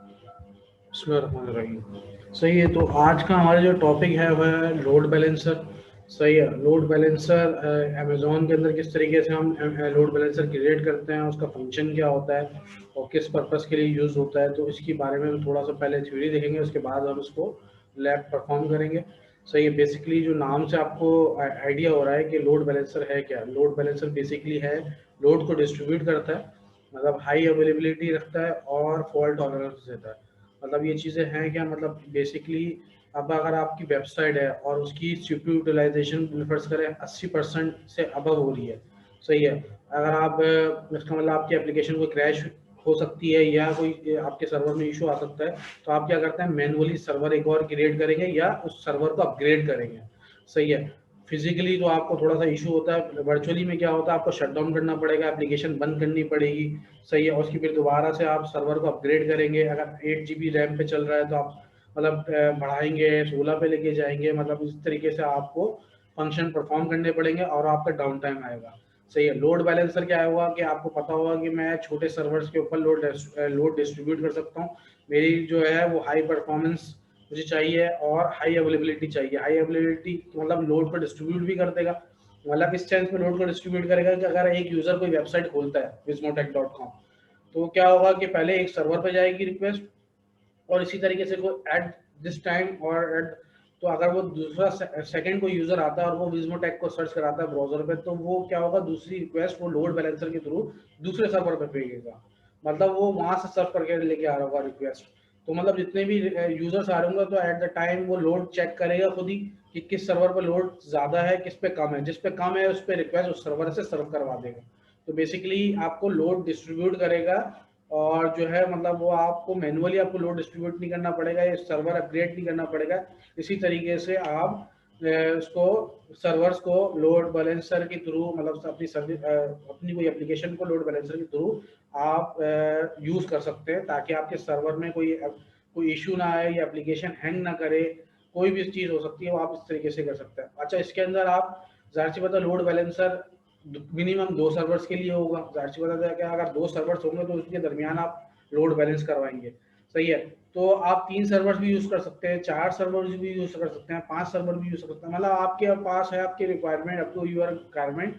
बिस्मिल्लाहिर्रहमानिर्रहीम। सही है, तो आज का हमारा जो टॉपिक है वह है लोड बैलेंसर। सही है, लोड बैलेंसर अमेज़ॉन के अंदर किस तरीके से हम लोड बैलेंसर क्रिएट करते हैं, उसका फंक्शन क्या होता है और किस पर्पस के लिए यूज़ होता है, तो इसके बारे में हम थोड़ा सा पहले थ्योरी देखेंगे, उसके बाद हम इसको लैब परफॉर्म करेंगे। सही है, बेसिकली जो नाम से आपको आइडिया हो रहा है कि लोड बैलेंसर है क्या। लोड बैलेंसर बेसिकली है, लोड को डिस्ट्रीब्यूट करता है, मतलब हाई अवेलेबिलिटी रखता है और फॉल्ट टॉलरेंस देता है। मतलब ये चीज़ें हैं क्या, मतलब बेसिकली अब अगर आपकी वेबसाइट है और उसकी सीपीयू यूटिलाइजेशन फर्ज करें 80% से अबव हो रही है, सही है, अगर आप इसका मतलब आपकी एप्लीकेशन को क्रैश हो सकती है या कोई आपके सर्वर में इशू आ सकता है, तो आप क्या करते हैं, मैनुअली सर्वर एक और क्रिएट करेंगे या उस सर्वर को अपग्रेड करेंगे। सही है, फिजिकली तो आपको थोड़ा सा इशू होता है, वर्चुअली में क्या होता है, आपको शट डाउन करना पड़ेगा, एप्लीकेशन बंद करनी पड़ेगी। सही है, और उसकी फिर दोबारा से आप सर्वर को अपग्रेड करेंगे। अगर 8 GB रैम पे चल रहा है तो आप मतलब बढ़ाएंगे, 16 पे लेके जाएंगे, मतलब इस तरीके से आपको फंक्शन परफॉर्म करने पड़ेंगे और आपका डाउन टाइम आएगा। सही है, लोड बैलेंसर क्या होगा कि आपको पता होगा कि मैं छोटे सर्वर्स के ऊपर लोड डिस्ट्रीब्यूट कर सकता हूँ। मेरी जो है वो हाई परफॉर्मेंस मुझे चाहिए और हाई अवेलेबिलिटी चाहिए। हाई अवेलेबिलिटी मतलब लोड को डिस्ट्रीब्यूट भी कर देगा, मतलब इस सेंस में लोड को डिस्ट्रीब्यूट करेगा कि अगर एक यूजर कोई वेबसाइट खोलता है wismotech.com, तो क्या होगा कि पहले एक सर्वर पे जाएगी रिक्वेस्ट, और इसी तरीके से वो एट दिस टाइम और एट, तो अगर वो दूसरा सेकंड कोई यूजर आता है और वो विजमोटेक को सर्च कराता है ब्राउजर पे, तो वो क्या होगा, दूसरी रिक्वेस्ट वो लोड बैलेंसर के थ्रू दूसरे सर्वर पे भेजेगा, मतलब वो वहां से सर्च करके लेके आ रहा होगा रिक्वेस्ट। तो मतलब जितने भी यूजर्स आ रहे होंगे तो एट द टाइम वो लोड चेक करेगा खुद ही कि किस सर्वर पर लोड ज्यादा है, किस पे कम है, जिस पे कम है उस पे रिक्वेस्ट उस सर्वर से सर्व करवा देगा। तो बेसिकली आपको लोड डिस्ट्रीब्यूट करेगा, और जो है मतलब वो आपको मैनुअली आपको लोड डिस्ट्रीब्यूट नहीं करना पड़ेगा, ये सर्वर अपग्रेड नहीं करना पड़ेगा। इसी तरीके से आप उसको सर्वर्स को लोड बैलेंसर के थ्रू, मतलब अपनी सर्विस अपनी कोई एप्लीकेशन को लोड बैलेंसर के थ्रू आप यूज कर सकते हैं, ताकि आपके सर्वर में कोई इशू ना आए या एप्लीकेशन हैंग ना करे। कोई भी चीज हो सकती है, वो आप इस तरीके से कर सकते हैं। अच्छा, इसके अंदर आप जाहिर सी बात है लोड बैलेंसर मिनिमम 2 सर्वर्स के लिए होगा। जाहिर सी बात है कि अगर 2 सर्वर्स होंगे तो उसके दरमियान आप लोड बैलेंस करवाएंगे। सही है, तो आप 3 सर्वर्स भी यूज कर सकते हैं, 4 सर्वर्स भी यूज कर सकते हैं, 5 सर्वर भी यूज कर सकते हैं, मतलब आपके पास है आपकी requirement, up to your requirement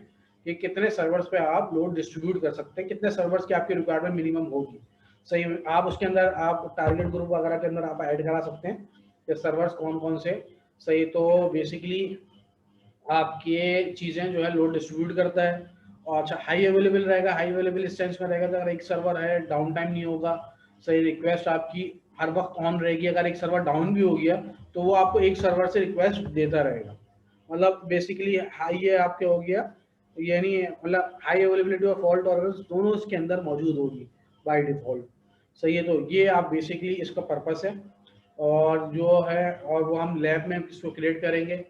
कि कितने सर्वर्स पे आप लोड डिस्ट्रीब्यूट कर सकते हैं, कितने सर्वर्स की आपकी रिक्वायरमेंट मिनिमम होगी। सही है, आप उसके अंदर आप टारगेट ग्रुप वगैरह के अंदर आप ऐड करा सकते हैं कि सर्वर्स कौन कौन से। सही, तो बेसिकली आपके चीज़ें जो है लोड डिस्ट्रीब्यूट करता है। और अच्छा, हाई अवेलेबल रहेगा, हाई अवेलेबल इस सेंस में रहेगा कि अगर एक सर्वर है डाउन टाइम नहीं होगा। सही, रिक्वेस्ट आपकी हर वक्त ऑन रहेगी, अगर एक सर्वर डाउन भी हो गया तो वो आपको एक सर्वर से रिक्वेस्ट देता रहेगा। मतलब बेसिकली हाई है आपके हो गया, यानी मतलब हाई अवेलेबिलिटी और फॉल्ट टॉलरेंस दोनों इसके अंदर मौजूद होगी बाय डिफॉल्ट। सही है, तो ये आप बेसिकली इसका पर्पस है। और जो है और वो हम लैब में इसको क्रिएट करेंगे,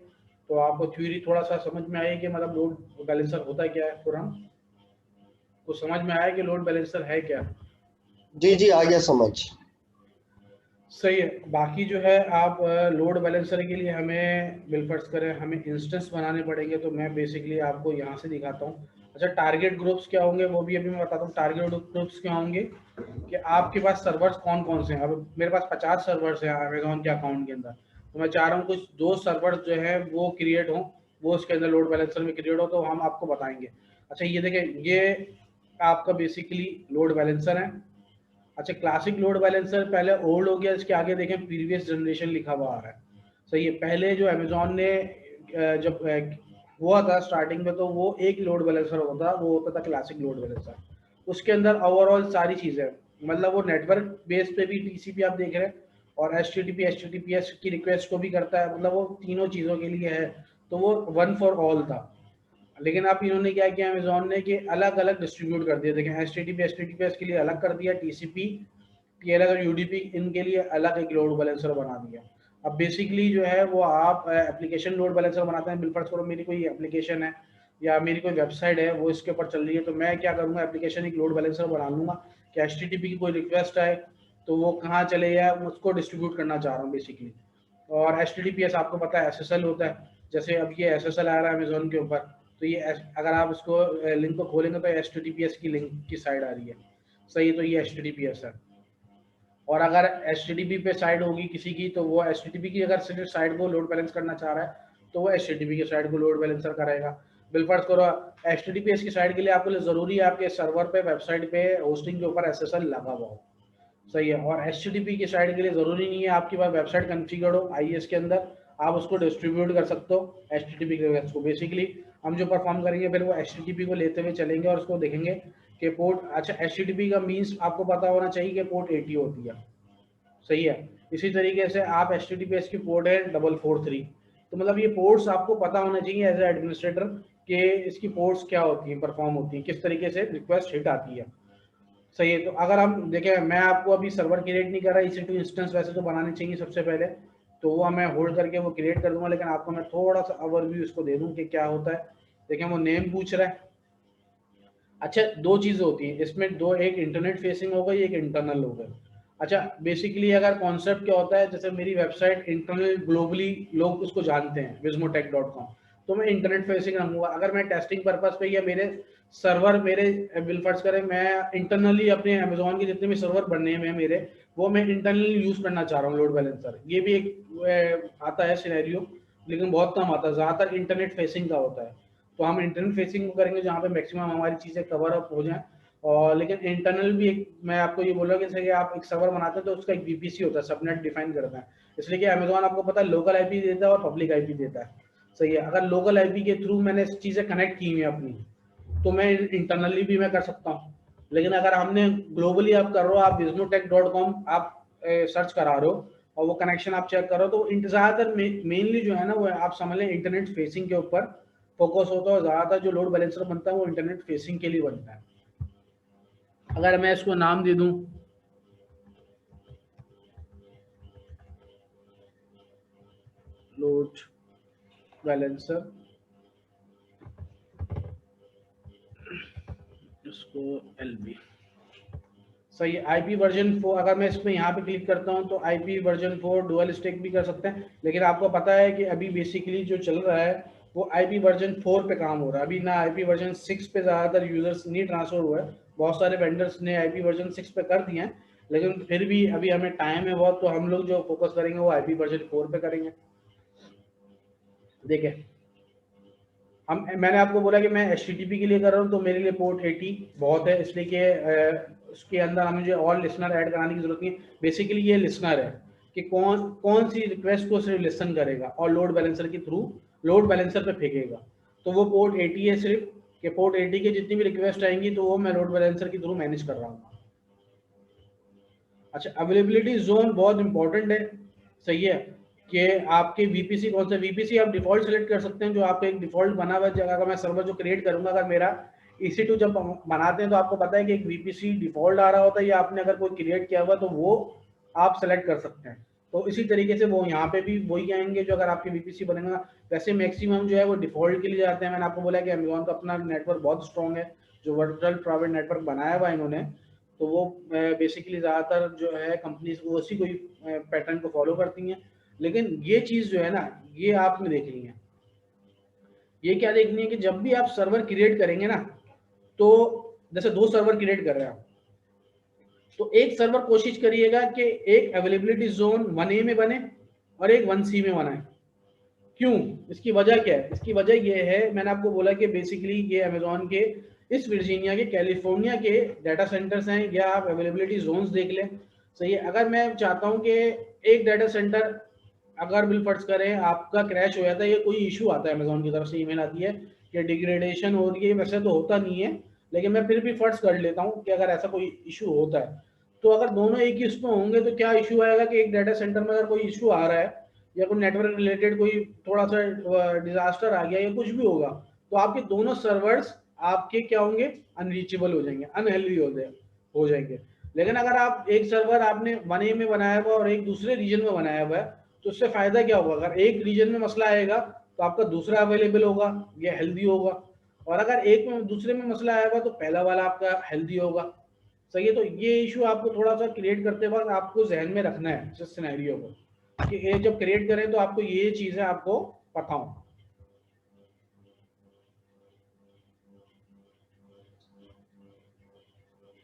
तो आपको थ्योरी थोड़ा सा समझ में आएगी कि मतलब लोड बैलेंसर होता क्या है पूरा, कुछ समझ में आया कि लोड बैलेंसर है क्या। जी जी, आ गया समझ। सही है, बाकी जो है आप लोड बैलेंसर के लिए हमें बिलफर्स करें, हमें इंस्टेंस बनाने पड़ेंगे, तो मैं बेसिकली आपको यहाँ से दिखाता हूँ। अच्छा, टारगेट ग्रुप्स क्या होंगे वो भी अभी मैं बताता हूँ। टारगेट ग्रुप्स क्या होंगे कि आपके पास सर्वर्स कौन कौन से हैं। अब मेरे पास 50 सर्वर्स हैं अमेजोन के अकाउंट के अंदर, तो मैं चाह रहा हूँ कुछ 2 सर्वर्स जो है वो क्रिएट हों, वो उसके अंदर लोड बैलेंसर में क्रिएट हो, तो हम आपको बताएंगे। अच्छा, ये देखें, ये आपका बेसिकली लोड बैलेंसर है। अच्छा, क्लासिक लोड बैलेंसर पहले ओल्ड हो गया, इसके आगे देखें प्रीवियस जनरेशन लिखा हुआ आ रहा है। सही है, पहले जो अमेजोन ने जब हुआ था स्टार्टिंग में, तो वो एक लोड बैलेंसर होता था, वो होता था क्लासिक लोड बैलेंसर। उसके अंदर ओवरऑल सारी चीज़ें, मतलब वो नेटवर्क बेस पे भी टीसीपी आप देख रहे हैं, और एचटीटीपीएस की रिक्वेस्ट को भी करता है, मतलब वो तीनों चीज़ों के लिए है। तो वो वन फॉर ऑल था। लेकिन अब इन्होंने क्या किया अमेजोन ने कि अलग अलग डिस्ट्रीब्यूट कर दिया। देखें, एचटीटीपीएस के लिए अलग कर दिया, टीसीपी टीएलएस और यूडीपी इनके लिए अलग एक लोड बैलेंसर बना दिया। अब बेसिकली जो है वो आप एप्लीकेशन लोड बैलेंसर बनाते हैं। बिलफर्स करो मेरी कोई एप्लीकेशन है या मेरी कोई वेबसाइट है वो इसके ऊपर चल रही है, तो मैं क्या करूँगा, एप्लीकेशन एक लोड बैलेंसर बना लूँगा कि एचटीटीपी की कोई रिक्वेस्ट आए तो वो कहाँ चले जाए, उसको डिस्ट्रीब्यूट करना चाह रहा हूँ बेसिकली। और एचटीटीपीएस आपको पता है एसएसएल होता है, जैसे अब ये एसएसएल आ रहा है अमेजोन के ऊपर, तो ये अगर आप इसको लिंक को खोलेंगे तो एचटीटीपीएस की लिंक की साइड आ रही है। सही, तो ये एचटीटीपीएस है। और अगर HTTP पे साइट होगी किसी की, तो वो HTTP की अगर सिर्फ साइट को लोड बैलेंस करना चाह रहा है तो वो HTTP की साइट को लोड बैलेंसर करेगा। बिलफर्ज करो HTTPS की साइट के लिए आपके लिए जरूरी है आपके सर्वर पे, वेबसाइट पे, होस्टिंग के ऊपर SSL लगा हुआ हो, सही है। और HTTP की साइट के लिए जरूरी नहीं है आपकी पास वेबसाइट कॉन्फ़िगर हो IIS के अंदर, आप उसको डिस्ट्रीब्यूट कर सकते हो HTTP के रिक्वेस्ट को। बेसिकली हम जो परफॉर्म करेंगे फिर वो HTTP को लेते हुए चलेंगे और उसको देखेंगे कि पोर्ट, अच्छा HTTP का मीन्स आपको पता होना चाहिए कि पोर्ट 80 होती है, सही है। इसी तरीके से आप HTTPS की पोर्ट है 443, तो मतलब ये पोर्ट्स आपको पता होना चाहिए एज ए एडमिनिस्ट्रेटर कि इसकी पोर्ट्स क्या होती हैं, परफॉर्म होती हैं, किस तरीके से रिक्वेस्ट हिट आती है, सही है। तो अगर हम देखें, मैं आपको अभी सर्वर क्रिएट नहीं कर रहा, EC2 इंस्टेंस वैसे तो बनाने चाहिए सबसे पहले, तो वो मैं होल्ड करके वो क्रिएट कर दूंगा, लेकिन आपको मैं थोड़ा सा ओवरव्यू इसको दे दूं कि क्या होता है। देखें वो नेम पूछ रहा है। अच्छा, दो चीजें होती हैं इसमें, दो, एक इंटरनेट फेसिंग हो गई, एक इंटरनल हो गई। अच्छा, बेसिकली अगर कॉन्सेप्ट क्या होता है, जैसे मेरी वेबसाइट इंटरनल ग्लोबली लोग उसको जानते हैं wismotech.com, तो मैं इंटरनेट फेसिंग रखूंगा। अगर मैं टेस्टिंग पर्पज पे या मेरे सर्वर, मेरे बिलफर्ज करें, मैं इंटरनली अपने अमेजोन के जितने भी सर्वर बनने हैं मेरे, वो मैं इंटरनली यूज करना चाह रहा हूँ लोड बैलेंसर, ये भी एक आता है सिनेरियो, लेकिन बहुत कम आता है, ज्यादातर इंटरनेट फेसिंग का होता है। तो हम इंटरनेट फेसिंग करेंगे जहाँ पे मैक्सिमम हमारी चीजें कवर अप हो जाएं। और लेकिन इंटरनल भी एक, मैं आपको ये बोल रहा हूँ कि जैसे आप एक सर्वर बनाते हैं तो उसका एक VPC होता है, सबनेट डिफाइन करता है, इसलिए कि अमेजोन आपको पता है लोकल IP देता है और पब्लिक IP देता है, सही है। अगर लोकल IP के थ्रू मैंने चीजें कनेक्ट की हुई हैं अपनी, तो मैं इंटरनली भी मैं कर सकता हूँ। लेकिन अगर हमने ग्लोबली आप कर रहे हो, आप wismotech.com आप सर्च करा रहे हो और वो कनेक्शन आप चेक करो, तो ज्यादातर मेनली जो है ना, वो आप समझ लें इंटरनेट फेसिंग के ऊपर फोकस होता है। ज्यादातर जो लोड बैलेंसर बनता है वो इंटरनेट फेसिंग के लिए बनता है। अगर मैं इसको नाम दे दूं लोड बैलेंसर, इसको LB, सही है। IP वर्जन 4, अगर मैं इसमें यहाँ पे क्लिक करता हूँ तो IP वर्जन 4 डुअल स्टेक भी कर सकते हैं, लेकिन आपको पता है कि अभी बेसिकली जो चल रहा है वो IP वर्जन 4 पे काम हो रहा है, अभी ना IP वर्जन 6 पे ज़्यादातर यूजर्स नहीं ट्रांसफर हुआ है। बहुत सारे वेंडर्स ने IP वर्जन 6 पे कर दिए हैं, लेकिन फिर भी अभी हमें टाइम है बहुत, तो हम लोग जो फोकस करेंगे वो IP वर्जन 4 पे करेंगे। देखें, मैंने आपको बोला कि मैं HTTP के लिए कर रहा हूँ, तो मेरे लिए पोर्ट 80 बहुत है, इसलिए कि उसके अंदर हमें मुझे और लिसनर ऐड कराने की जरूरत नहीं है। बेसिकली ये लिसनर है कि कौन कौन सी रिक्वेस्ट को सिर्फ लिसन करेगा और लोड बैलेंसर के थ्रू लोड बैलेंसर पे फेंकेगा, तो वो पोर्ट 80 है सिर्फ, कि पोर्ट 80 के जितनी भी रिक्वेस्ट आएंगी तो वो मैं लोड बैलेंसर के थ्रू मैनेज कर रहा हूँ। अच्छा, अवेलेबिलिटी जोन बहुत इंपॉर्टेंट है, सही है, कि आपके VPC कौन सा VPC आप डिफॉल्ट सेलेक्ट कर सकते हैं, जो आपका एक डिफॉल्ट बना हुआ जगह का मैं सर्वर जो क्रिएट करूंगा, अगर मेरा EC2 जब बनाते हैं तो आपको पता है कि एक VPC डिफॉल्ट आ रहा होता है, या आपने अगर कोई क्रिएट किया हुआ तो वो आप सेलेक्ट कर सकते हैं। तो इसी तरीके से वो यहाँ पे भी वही आएंगे जो अगर आपके VPC बनेगा। वैसे मैक्सिमम जो है वो डिफॉल्ट के लिए जाते हैं। मैंने आपको बोला कि अमेजोन का अपना नेटवर्क बहुत स्ट्रॉन्ग है, जो वर्चुअल प्राइवेट नेटवर्क बनाया हुआ है इन्होंने, तो वो बेसिकली ज़्यादातर जो है कंपनीज वो उसी कोई पैटर्न को फॉलो करती हैं। लेकिन ये चीज़ जो है ना, ये आपने देखनी है, ये क्या देखनी है कि जब भी आप सर्वर क्रिएट करेंगे ना, तो जैसे दो सर्वर क्रिएट कर रहे हैं आप, तो एक सर्वर कोशिश करिएगा कि एक अवेलेबिलिटी जोन 1A में बने और एक 1C में बनाए। क्यों? इसकी वजह क्या है? इसकी वजह ये है, मैंने आपको बोला कि बेसिकली ये अमेजोन के इस वर्जीनिया के, कैलिफोर्निया के डाटा सेंटर्स हैं, या आप अवेलेबिलिटी जोन्स देख लें, सही है। अगर मैं चाहता हूं कि एक डाटा सेंटर, अगर बिल फर्ज करें आपका क्रैश हो जाता है, ये कोई इशू आता है अमेजोन की तरफ से, ईमेल आती है कि डिग्रेडेशन हो रही है, वैसे तो होता नहीं है, लेकिन मैं फिर भी फर्ज कर लेता हूँ कि अगर ऐसा कोई इशू होता है, तो अगर दोनों एक ही उसमें होंगे तो क्या इशू आएगा कि एक डाटा सेंटर में अगर कोई इशू आ रहा है या कोई नेटवर्क रिलेटेड कोई थोड़ा सा डिजास्टर आ गया या कुछ भी होगा, तो आपके दोनों सर्वर्स आपके क्या होंगे, अनरीचेबल हो जाएंगे, अनहेल्दी हो जाएंगे। लेकिन अगर आप एक सर्वर आपने 1A में बनाया हुआ और एक दूसरे रीजन में बनाया हुआ है, तो उससे फायदा क्या होगा, अगर एक रीजन में मसला आएगा तो आपका दूसरा अवेलेबल होगा, ये हेल्दी होगा, और अगर एक में दूसरे में मसला आएगा तो पहला वाला आपका हेल्दी होगा, सही है। तो ये इशू आपको थोड़ा सा क्रिएट करते वक्त आपको जहन में रखना है इस सिनेरियो को, कि ये जब क्रिएट करें तो आपको ये चीजें आपको पता हो।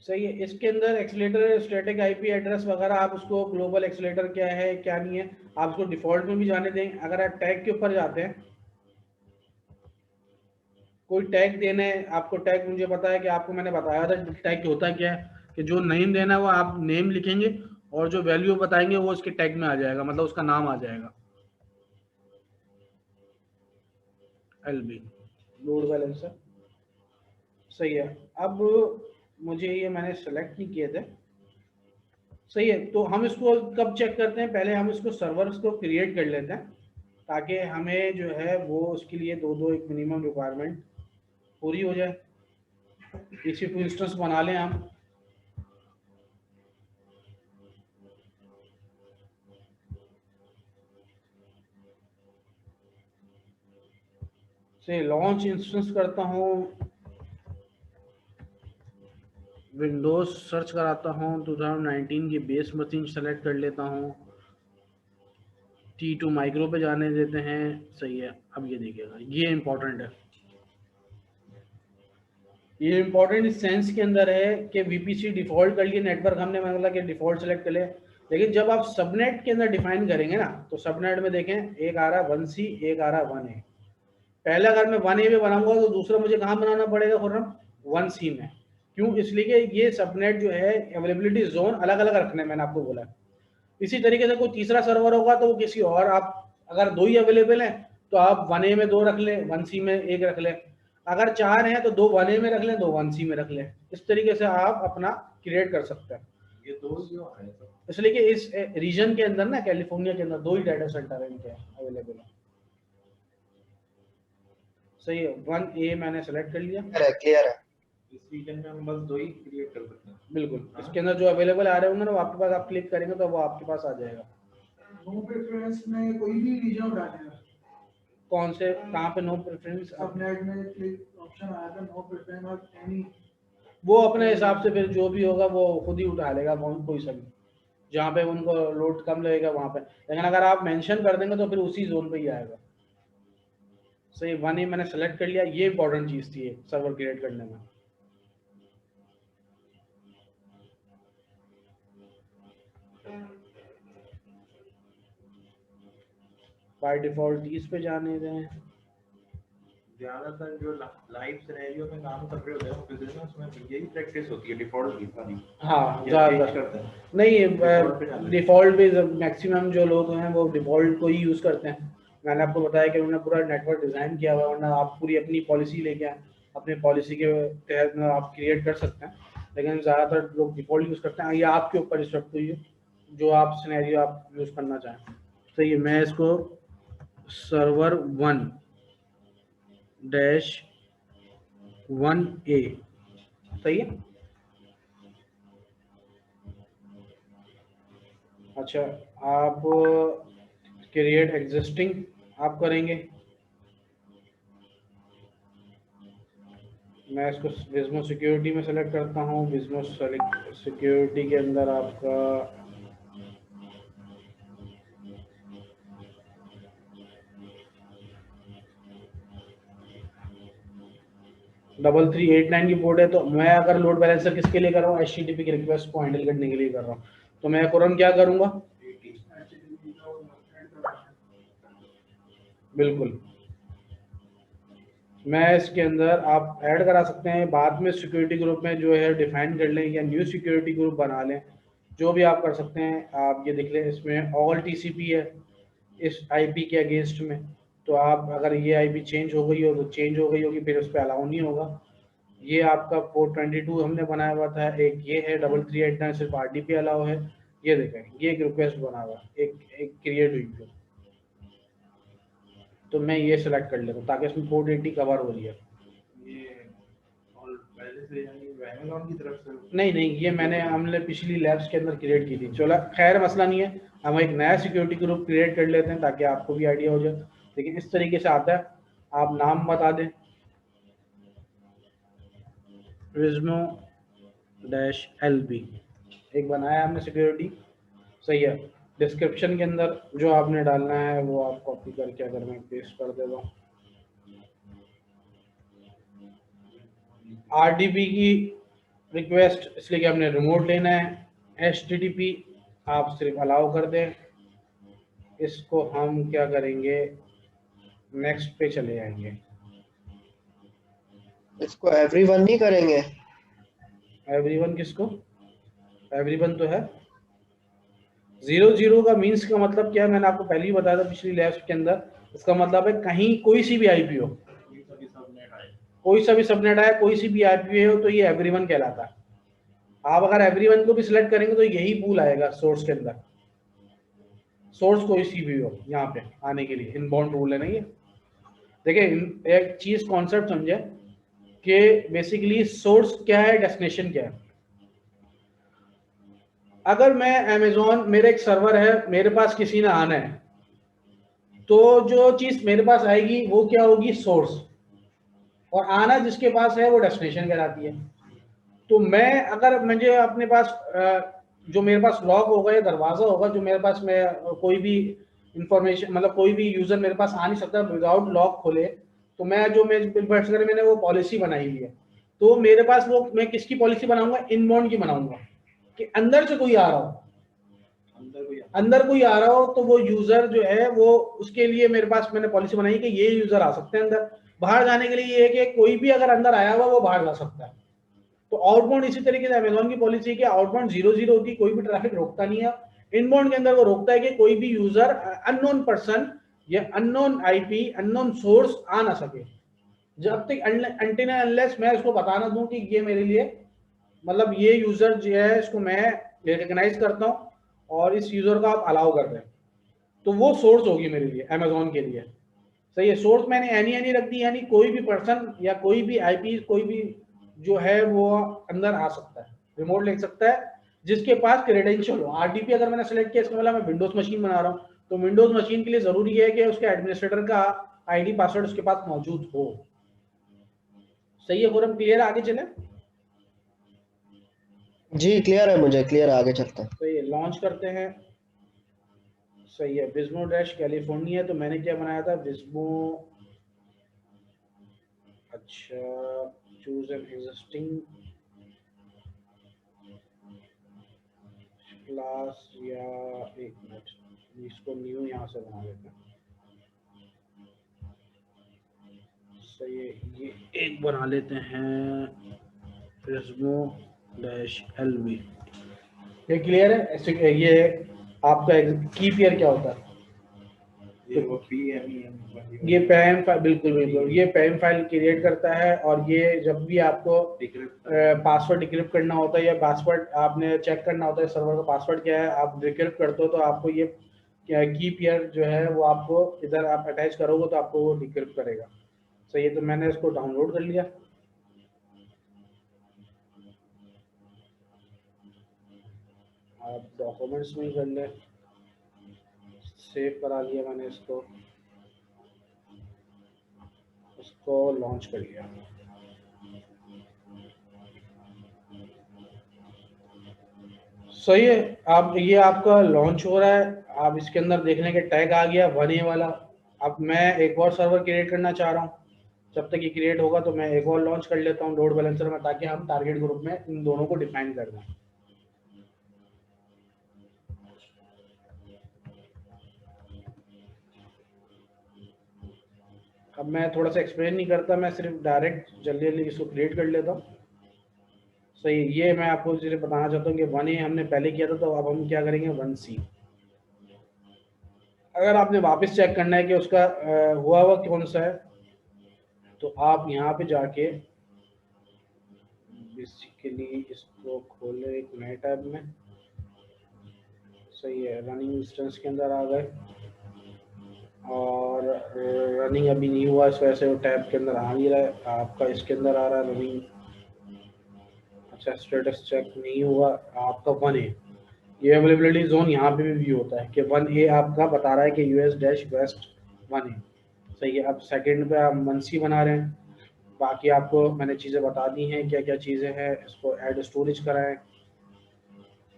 सही है। इसके अंदर एक्सीलेटर स्टैटिक आईपी एड्रेस वगैरह आप उसको ग्लोबल एक्सीलेटर क्या है क्या नहीं है आप उसको डिफॉल्ट में भी जाने दें। अगर आप टैग के ऊपर जाते हैं, कोई टैग देने आपको, टैग मुझे पता है कि आपको मैंने बताया था टैग होता क्या है, कि जो नेम देना है वो आप नेम लिखेंगे और जो वैल्यू बताएंगे वो उसके टैग में आ जाएगा, मतलब उसका नाम आ जाएगा। एलबी लोड बैलेंसर, सही है। अब मुझे ये मैंने सेलेक्ट नहीं किए थे, सही है। तो हम इसको कब चेक करते हैं, पहले हम इसको सर्वर्स को क्रिएट कर लेते हैं ताकि हमें जो है वो उसके लिए दो दो एक मिनिमम रिक्वायरमेंट पूरी हो जाए। EC2 इंस्टेंस बना लें हम। से लॉन्च इंस्टेंस करता हूँ, विंडोज सर्च कराता हूँ, 2019 की बेस मशीन सेलेक्ट कर लेता हूँ, T2 माइक्रो पे जाने देते हैं, सही है। अब ये देखिएगा, ये इंपॉर्टेंट है, ये इंपॉर्टेंट इस सेंस के अंदर है कि VPC डिफॉल्ट कर लिए, नेटवर्क हमने मतलब कि डिफॉल्ट सेलेक्ट कर ले, लेकिन जब आप सबनेट के अंदर डिफाइन करेंगे ना, तो सबनेट में देखें एक आ रहा है 1C, एक आ रहा है 1A। पहले अगर मैं 1A में बनाऊंगा तो दूसरा मुझे कहाँ बनाना पड़ेगा खुर्रम, 1C में। क्यों, इसलिए कि ये सबनेट जो है अवेलेबिलिटी जोन अलग अलग रखने मैंने आपको बोला। इसी तरीके से कोई तीसरा सर्वर होगा तो वो किसी और, आप अगर दो ही अवेलेबल हैं तो आप 1A में दो रख लें, 1C में एक रख लें। अगर चार हैं तो दो 1A में रख लें, दो 1C में रख लें। इस तरीके से आप अपना क्रिएट कर सकते हैं। ये दो क्यों है तो? इसलिए कि इस रीजन के अंदर ना, कैलिफोर्निया के अंदर दो ही डाटा सेंटर है इनके अवेलेबल है। सही है, 1A मैंने सेलेक्ट कर लिया। क्लियर है। इस रीजन में हम बस दो ही क्रिएट कर सकते हैं। बिल्कुल, इसके अंदर जो अवेलेबल आ रहे होंगे ना वो आपके पास, आप क्लिक करेंगे तो वो आपके पास आ जाएगा। नो प्रेफरेंस में कोई भी रीजन उठाने का, कौन से, कहाँ पे नो प्रेफरेंस? सबनेट में क्लिक ऑप्शन आया था, नो प्रेफरेंस और एनी, वो अपने हिसाब से फिर जो भी होगा वो खुद ही उठा लेगा, कोई सा भी जहाँ पे उनको लोड कम लगेगा वहाँ पे। लेकिन अगर आप मेंशन कर देंगे तो फिर उसी जोन पे ही आएगा। सही, 1A मैंने सेलेक्ट कर लिया। ये इंपॉर्टेंट चीज़ थी सर्वर क्रिएट करने में। बाय डिफॉल्ट इस पे जाने दें। ज्यादातर जो लाइव सिनेरियो में काम कर रहे होते हैं ऑफिस में, उसमें यही प्रैक्टिस होती है डिफॉल्ट की सारी। हाँ, या change ज़्यादातर करते हैं। नहीं, डिफॉल्ट पे मैक्सिमम जो लोग हैं वो डिफॉल्ट को ही यूज़ करते हैं। मैंने आपको बताया कि उन्होंने पूरा नेटवर्क डिज़ाइन किया हुआ है, वरना आप पूरी अपनी पॉलिसी लेके आए, अपनी पॉलिसी के तहत में आप क्रिएट कर सकते हैं। लेकिन ज़्यादातर लोग डिफॉल्ट यूज़ करते हैं। ये आपके ऊपर इंस्ट्रक्ट हुई है, जो आप सिनेरियो आप यूज़ करना चाहें। तो ये मैं इसको सर्वर 1-1A, सही है। अच्छा, आप क्रिएट एग्जिस्टिंग आप करेंगे। मैं इसको विज़मो सिक्योरिटी में सेलेक्ट करता हूँ। विज़मो सिक्योरिटी के अंदर आपका डबल 389 की पोर्ट है। तो मैं अगर लोड बैलेंसर किसके लिए कर रहा हूँ, HTTP की रिक्वेस्ट को हैंडल करने के लिए कर रहा हूँ। तो मैं कुरन क्या करूँगा, बिल्कुल मैं इसके अंदर आप ऐड करा सकते हैं। बाद में सिक्योरिटी ग्रुप में जो है डिफाइन कर लें, या न्यू सिक्योरिटी ग्रुप बना लें, जो भी आप कर सकते हैं। आप ये देख लें, इसमें ऑल TCP है इस IP के अगेंस्ट में। तो आप अगर ये IP चेंज हो गई हो तो चेंज हो गई होगी, फिर उस पर अलाउ नहीं होगा। ये आपका 422 हमने बनाया हुआ था। एक ये है 3389, सिर्फ RDP अलाउ है। ये देखें, ये एक रिक्वेस्ट बना हुआ, एक क्रिएट हुई है। तो मैं ये सेलेक्ट कर लेता हूँ ताकि इसमें 480 कवर हो रही है। ये और पहले से यानी Amazon की तरफ से नहीं, ये हमने पिछली लैब्स के अंदर क्रिएट की थी। चलो खैर, मसला नहीं है, हम एक नया सिक्योरिटी ग्रुप क्रिएट कर लेते हैं ताकि आपको भी आइडिया हो जाए। लेकिन इस तरीके से आता है, आप नाम बता दें, विज़मो -LB एक बनाया हमने सिक्योरिटी, सही है। डिस्क्रिप्शन के अंदर जो आपने डालना है वो आप कॉपी करके अगर मैं पेस्ट कर देता हूँ, RDP की रिक्वेस्ट इसलिए कि हमने रिमोट लेना है, HTTP आप सिर्फ अलाउ कर दें, इसको हम क्या करेंगे, नेक्स्ट पे चले जाएंगे। इसको एवरीवन नहीं करेंगे? एवरीवन किसको, एवरीवन तो है। 00 का मीन्स का मतलब क्या है, मैंने आपको पहले ही बताया था पिछली लैब्स के अंदर। इसका मतलब है कहीं कोई सी भी आईपी हो, कोई सा भी सबनेट आया, कोई सी भी आईपी हो, तो ये एवरीवन कहलाता है। आप अगर एवरीवन को भी सिलेक्ट करेंगे तो यही पूल आएगा सोर्स के अंदर, सोर्स कोई सी भी हो यहाँ पे आने के लिए। इनबाउंड रूल है ना ये। देखिए एक चीज कॉन्सेप्ट समझे कि बेसिकली सोर्स क्या है, डेस्टिनेशन क्या है। अगर मैं अमेजोन, मेरा एक सर्वर है, मेरे पास किसी ने आना है, तो जो चीज मेरे पास आएगी वो क्या होगी, सोर्स, और आना जिसके पास है वो डेस्टिनेशन कहलाती है। तो मैं अगर मुझे अपने पास जो मेरे पास लॉक होगा या दरवाजा होगा, जो मेरे पास मैं कोई भी इंफॉर्मेशन, मतलब कोई भी यूजर मेरे पास आ नहीं सकता विदाउट लॉक खोले, तो मैं जो मैंने वो पॉलिसी बनाई हुई है, तो मेरे पास वो मैं किसकी पॉलिसी बनाऊंगा, इनबाउंड की बनाऊंगा, कि अंदर से कोई आ रहा हो, अंदर कोई आ रहा हो तो वो यूजर जो है वो, उसके लिए मेरे पास मैंने पॉलिसी बनाई कि ये यूजर आ सकते हैं अंदर। बाहर जाने के लिए ये है कि कोई भी अगर अंदर आया हुआ वो बाहर जा सकता है। तो आउटबाउंड इसी तरीके से अमेजोन की पॉलिसी है कि आउटबाउंड 00 होती है, कोई भी ट्रैफिक रोकता नहीं है। इनबाउंड के अंदर वो रोकता है कि कोई भी यूजर, अननोन पर्सन या अननोन आईपी, अननोन सोर्स आ ना सके, जब तक अनटिल अनलेस मैं उसको बता ना दूं कि ये मेरे लिए, मतलब ये यूजर जो है इसको मैं रिकग्नाइज करता हूँ और इस यूजर को आप अलाउ कर रहे हैं, तो वो सोर्स होगी मेरे लिए, अमेजोन के लिए। सही है। सोर्स मैंने एनी रख दी, यानी कोई भी पर्सन या कोई भी आईपी, कोई भी जो है वो अंदर आ सकता है, रिमोट ले सकता है, जिसके पास क्रेडेंशियल हो। आरडीपी अगर मैंने सेलेक्ट किया, इसका मतलब मैं विंडोज मशीन बना रहा हूँ, तो विंडोज मशीन के लिए जरूरी है कि उसके एडमिनिस्ट्रेटर का आईडी पासवर्ड उसके पास मौजूद हो। सही है खुरम, क्लियर, आगे चले। जी क्लियर है, मुझे क्लियर है, आगे चलते हैं। तो ये लॉन्च करते हैं। सही है, विस्मो डैश कैलिफोर्निया, तो मैंने क्या बनाया था, विस्मो, अच्छा, चूज एन एग्जिस्टिंग क्लास, या एक मिनट, इसको न्यू यहाँ से बना लेते हैं। सही है, ये एक बना लेते हैं, विस्मो डैश एलवी। ये क्लियर है। ऐसे ये आपका की पेयर क्या होता है, ये पैम फाइल, बिल्कुल बिल्कुल, ये पैम फाइल क्रिएट करता है, और ये जब भी आपको पासवर्ड डिक्रिप्ट करना होता है या पासवर्ड आपने चेक करना होता है सर्वर का पासवर्ड क्या है, आप डिक्रिप्ट करते हो तो आपको ये की पेयर जो है वो आपको इधर आप अटैच करोगे तो आपको वो डिक्रिप्ट करेगा। सही है, तो मैंने इसको डाउनलोड कर लिया। आप डॉक्यूमेंट्स में ही कर ले, सेव करा लिया मैंने इसको, उसको लॉन्च कर लिया। सही है, आप ये आपका लॉन्च हो रहा है, आप इसके अंदर देखने के टैग आ गया 1A वाला। अब मैं एक और सर्वर क्रिएट करना चाह रहा हूँ, जब तक ये क्रिएट होगा तो मैं एक और लॉन्च कर लेता हूँ लोड बैलेंसर में, ताकि हम टारगेट ग्रुप में इन दोनों को डिफाइन कर दें। अब मैं थोड़ा सा एक्सप्लेन नहीं करता, मैं सिर्फ डायरेक्ट जल्दी जल्दी इसको क्रिएट कर लेता हूँ। सही, ये मैं आपको सिर्फ बताना चाहता हूँ कि 1A हमने पहले किया था, तो अब हम क्या करेंगे 1C। अगर आपने वापस चेक करना है कि उसका हुआ हुआ कौन सा है, तो आप यहाँ पे जाके बेसिकली इसको खोले एक नए टैब में। सही है, रनिंग इंस्टेंस के अंदर आ गए, और रनिंग अभी नहीं हुआ, इस वजह से वो टैब के अंदर आ नहीं रहा है आपका, इसके अंदर आ रहा है रनिंग। अच्छा, स्टेटस चेक नहीं हुआ आपका 1A। ये अवेलेबिलिटी जोन यहाँ पे भी व्यू होता है कि 1A आपका बता रहा है कि US डैश वेस्ट 1A। सही है, अब सेकंड पे आप 1C बना रहे हैं। बाकी आपको मैंने चीज़ें बता दी हैं, क्या क्या चीज़ें हैं। इसको ऐड स्टोरेज कराएं,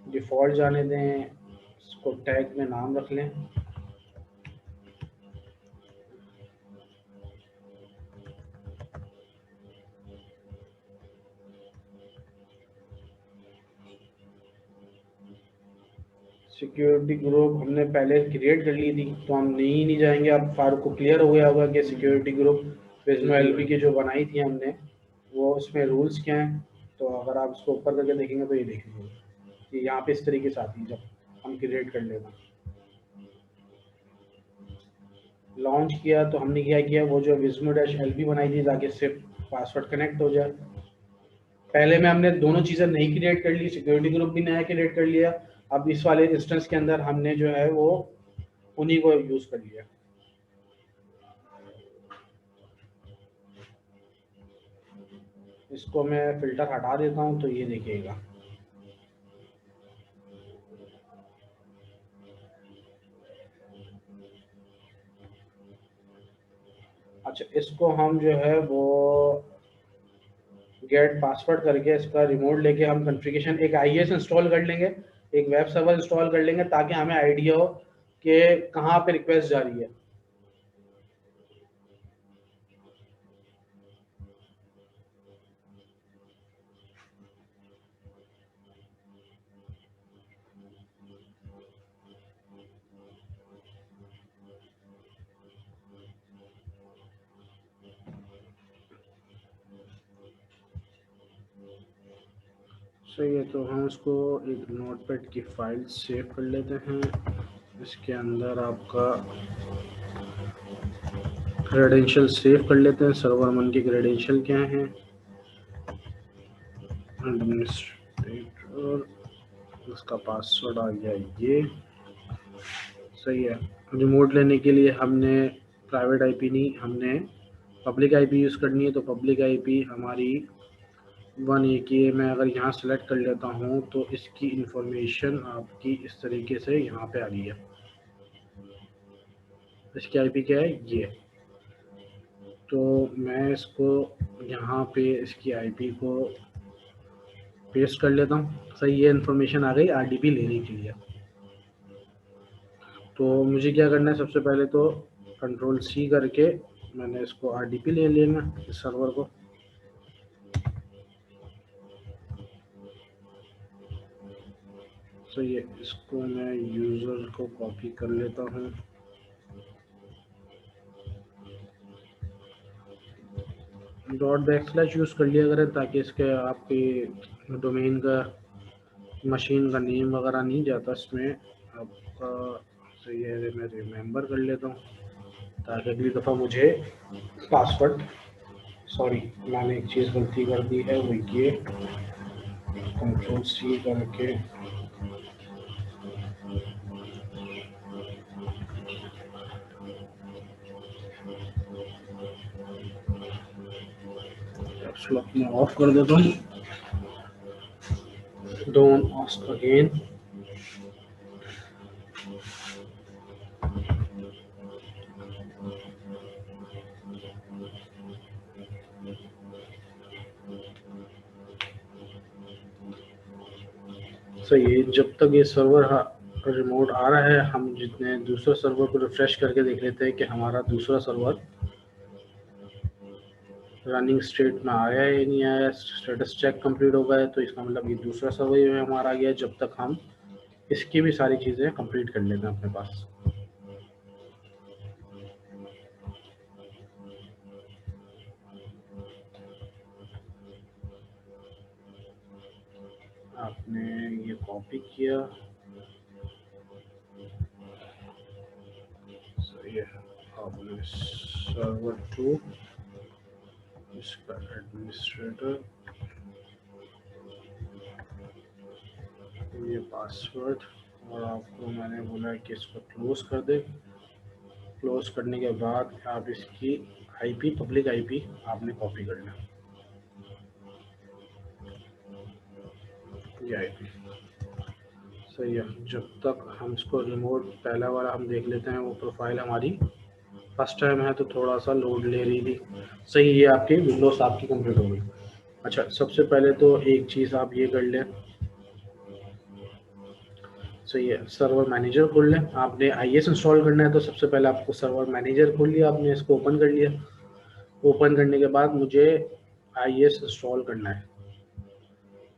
डिफ़ॉल्ट जाने दें, इसको टैग में नाम रख लें। सिक्योरिटी ग्रुप हमने पहले क्रिएट कर ली थी, तो हम नहीं जाएंगे। अब फारूक को क्लियर हो गया होगा कि सिक्योरिटी ग्रुप विज़्मो एलपी की जो बनाई थी हमने, वो उसमें रूल्स क्या हैं। तो अगर आप इसको ऊपर करके देखेंगे तो ये देखेंगे कि यहाँ पे इस तरीके से आती है जब हम क्रिएट कर लेना। लॉन्च किया तो हमने क्या किया, वो जो विज़्मो डैश एलपी बनाई थी ताकि इससे पासवर्ड कनेक्ट हो जाए। पहले में हमने दोनों चीज़ें नहीं क्रिएट कर ली, सिक्योरिटी ग्रुप भी नया क्रिएट कर लिया। अब इस वाले इंस्टेंस के अंदर हमने जो है वो उन्हीं को यूज़ कर लिया। इसको मैं फिल्टर हटा देता हूँ तो ये देखिएगा। अच्छा, इसको हम जो है वो गेट पासवर्ड करके इसका रिमोट लेके हम कॉन्फ़िगरेशन एक आईएस इंस्टॉल कर लेंगे, एक वेब सर्वर इंस्टॉल कर लेंगे ताकि हमें आइडिया हो कि कहाँ पे रिक्वेस्ट जा रही है। सही है, तो हम इसको एक नोटपैड की फाइल सेव कर लेते हैं। इसके अंदर आपका क्रेडेंशियल सेव कर लेते हैं। सर्वर 1 के क्रेडेंशियल क्या हैं, एडमिनिस्ट्रेटर, उसका पासवर्ड आ गया ये। सही है, रिमोट लेने के लिए हमने प्राइवेट आईपी नहीं, हमने पब्लिक आईपी यूज़ करनी है। तो पब्लिक आईपी हमारी 1 की मैं अगर यहाँ सेलेक्ट कर लेता हूँ तो इसकी इंफॉर्मेशन आपकी इस तरीके से यहाँ पे आ रही है। इसकी आईपी क्या है ये, तो मैं इसको यहाँ पे इसकी आईपी को पेस्ट कर लेता हूँ। सही, ये इन्फॉर्मेशन आ गई आरडीपी लेने के लिए। तो मुझे क्या करना है, सबसे पहले तो कंट्रोल सी करके मैंने इसको आरडीपी ले लेना इस सर्वर को। सही है, इसको मैं यूज़र को कॉपी कर लेता हूँ। $बैकस्लैश यूज़ कर लिया करें ताकि इसके आपके डोमेन का मशीन का नेम वगैरह नहीं जाता इसमें आपका। सही है, मैं रिमेंबर कर लेता हूँ ताकि अगली दफ़ा मुझे पासवर्ड, सॉरी मैंने एक चीज़ गलती कर दी है, वो ये कंट्रोल सी करके मैं ऑफ कर देता हूँ। Don't ask again. सही है, जब तक ये सर्वर रिमोट आ रहा है, हम जितने दूसरे सर्वर को रिफ्रेश करके देख लेते हैं कि हमारा दूसरा सर्वर रनिंग स्टेट में आया है या नहीं आया। स्टेटस चेक कंप्लीट हो गया है तो इसका मतलब ये दूसरा सर्वर जो है हमारा आ गया है। जब तक हम इसकी भी सारी चीज़ें कंप्लीट कर लेते हैं अपने पास। आपने ये कॉपी किया, सही है। आपने सर्वर 2 इसका एडमिनिस्ट्रेटर, ये पासवर्ड, और आपको मैंने बोला कि इसको क्लोज कर दे। क्लोज करने के बाद आप इसकी आईपी, पब्लिक आईपी आपने कॉपी करना, ये आईपी। सही है, जब तक हम इसको रिमोट पहला वाला हम देख लेते हैं, वो प्रोफाइल हमारी फर्स्ट टाइम है तो थोड़ा सा लोड ले रही थी। सही, ये आपकी विंडोज आपकी कंप्लीट हो गई। अच्छा, सबसे पहले तो एक चीज़ आप ये कर लें, सही है, सर्वर मैनेजर खोल लें। आपने आईएस इंस्टॉल करना है तो सबसे पहले आपको सर्वर मैनेजर खोल लिया, आपने इसको ओपन कर लिया। ओपन करने के बाद मुझे आईएस इंस्टॉल करना है।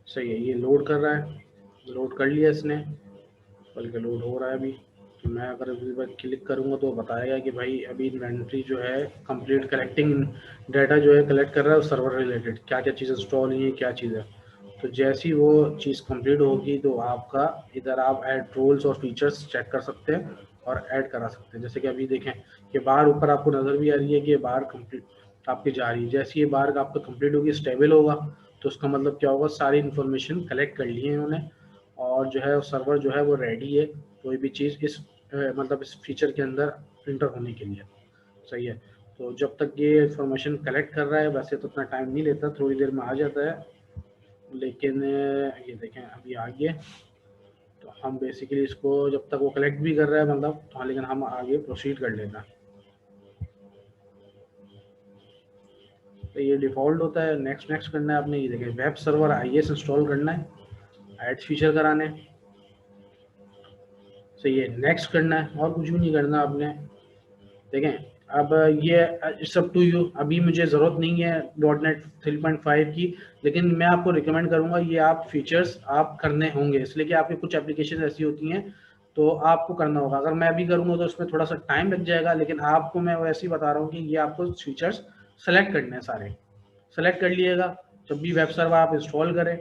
सही है, ये लोड कर रहा है, लोड कर लिया इसने। बल्कि लोड हो रहा है अभी। तो मैं अगर इस पर क्लिक करूँगा तो बताएगा कि भाई अभी इन्वेंट्री जो है कंप्लीट कलेक्टिंग डाटा जो है कलेक्ट कर रहा है सर्वर रिलेटेड, क्या क्या चीज़ इंस्टॉल हुई है, क्या चीज़ है। तो जैसी वो चीज़ कंप्लीट होगी तो आपका इधर आप ऐड रोल्स और फीचर्स चेक कर सकते हैं और ऐड करा सकते हैं। जैसे कि अभी देखें कि बार ऊपर आपको नज़र भी आ रही है कि ये बार कंप्लीट आपकी जा रही है। जैसे ये बार आपका कंप्लीट होगी, स्टेबल होगा, तो उसका मतलब क्या होगा, सारी इन्फॉर्मेशन कलेक्ट कर ली है उन्होंने और जो है सर्वर जो है वो रेडी है कोई भी चीज़ इस मतलब इस फीचर के अंदर प्रिंटर होने के लिए। सही है। तो जब तक ये इन्फॉर्मेशन कलेक्ट कर रहा है, वैसे तो उतना टाइम नहीं लेता, थोड़ी देर में आ जाता है, लेकिन ये देखें अभी आ गया। तो हम बेसिकली इसको जब तक वो कलेक्ट भी कर रहा है मतलब, हाँ, लेकिन हम आगे प्रोसीड कर लेना। तो ये डिफ़ॉल्ट होता है। नेक्स्ट नेक्स्ट करना है आपने, ये देखें वेब सर्वर IIS इंस्टॉल करना है, ऐड फीचर कराने, सही है, नेक्स्ट करना है और कुछ भी नहीं करना आपने। देखें अब ये इट्स अप टू यू, अभी मुझे ज़रूरत नहीं है .NET 3.5 की, लेकिन मैं आपको रिकमेंड करूंगा ये आप फीचर्स आप करने होंगे, इसलिए कि आपकी कुछ एप्लीकेशन ऐसी होती हैं तो आपको करना होगा। अगर मैं भी करूंगा तो उसमें थोड़ा सा टाइम लग जाएगा, लेकिन आपको मैं वैसे ही बता रहा हूँ कि ये आपको फीचर्स सेलेक्ट करने हैं, सारे सेलेक्ट कर लिएगा जब भी वेब सर्वर आप इंस्टॉल करें।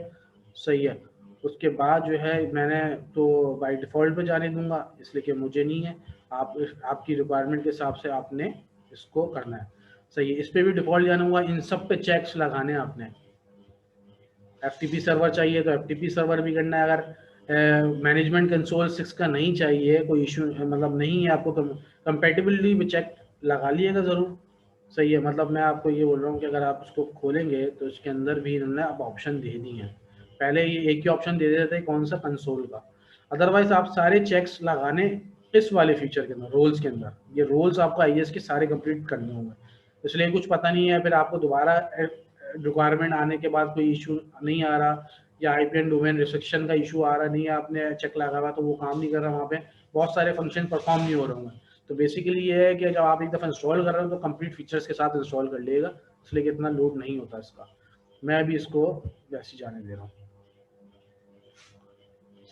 सही है। उसके बाद जो है मैंने तो बाय डिफ़ॉल्ट पे जाने दूंगा, इसलिए कि मुझे नहीं है, आप आपकी रिक्वायरमेंट के हिसाब से आपने इसको करना है। सही है। इस पर भी डिफ़ॉल्ट जाना होगा, इन सब पे चेक्स लगाने हैं आपने। FTP सर्वर चाहिए तो FTP सर्वर भी करना है। अगर मैनेजमेंट कंसोल 6 का नहीं चाहिए, कोई इशू मतलब नहीं है आपको, कंपेटिबिलिटी भी चेक लगा लिएगा ज़रूर। सही है। मतलब मैं आपको ये बोल रहा हूँ कि अगर आप उसको खोलेंगे तो इसके अंदर भी इन्होंने अब ऑप्शन दे दी हैं। पहले ये एक ही ऑप्शन दे देते थे, कौन सा, कंसोल का। अदरवाइज आप सारे चेक्स लगाने इस वाले फीचर के अंदर, रोल्स के अंदर। ये रोल्स आपको IIS के सारे कंप्लीट करने होंगे, इसलिए कुछ पता नहीं है फिर आपको दोबारा रिक्वायरमेंट आने के बाद कोई इशू नहीं आ रहा, या IP एंड डोमेन रिस्ट्रिक्शन का इशू आ रहा नहीं है, आपने चेक लगा हुआ तो वो काम नहीं कर रहा, वहाँ पे बहुत सारे फंक्शन परफॉर्म नहीं हो रहे होंगे। तो बेसिकली ये है कि जब आप एक दफ़ा इंस्टॉल कर रहे हो तो कंप्लीट फीचर्स के साथ इंस्टॉल कर लेगा, इसलिए कि इतना लोड नहीं होता इसका। मैं भी इसको वैसे ही जाने दे रहा हूँ।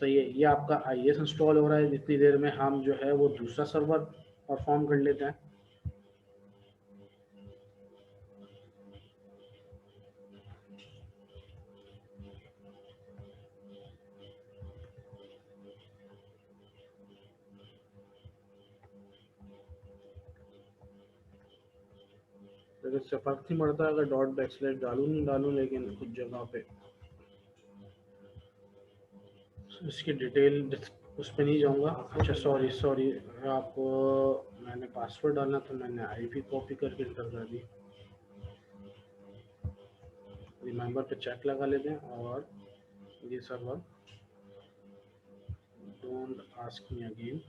सही है। ये आपका IIS इंस्टॉल हो रहा है, जितनी देर में हम जो है वो दूसरा सर्वर परफॉर्म कर लेते हैं। लेकिन इससे फर्क नहीं पड़ता अगर .बैकस्लैश डालूँ नहीं डालूँ, लेकिन कुछ जगह पे इसकी डिटेल उस पर नहीं जाऊँगा। अच्छा सॉरी आपको मैंने पासवर्ड डालना था, मैंने IP कॉपी करके इंटर कर दी। रिमेंबर पे चेक लगा लेते हैं और ये server don't ask me again.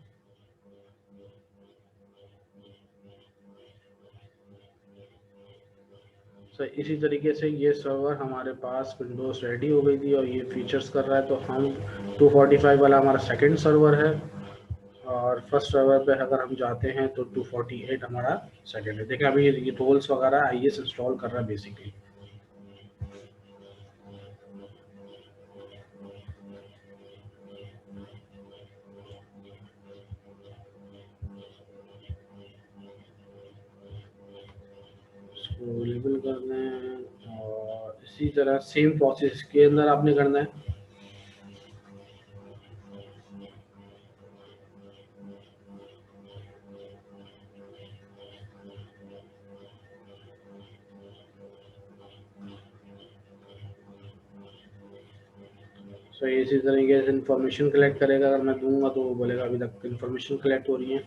तो इसी तरीके से ये सर्वर हमारे पास विंडोज़ रेडी हो गई थी और ये फीचर्स कर रहा है। तो हम 245 वाला हमारा सेकंड सर्वर है और फर्स्ट सर्वर पे अगर हम जाते हैं तो 248 हमारा सेकंड है। देखें अभी ये रोल्स वगैरह IIS इंस्टॉल कर रहा है बेसिकली। इसको लेबल करना है और इसी तरह सेम प्रोसेस के अंदर आपने करना है। सो इसी तरीके से इन्फॉर्मेशन कलेक्ट करेगा। अगर मैं दूंगा तो वो बोलेगा अभी तक इन्फॉर्मेशन कलेक्ट हो रही है।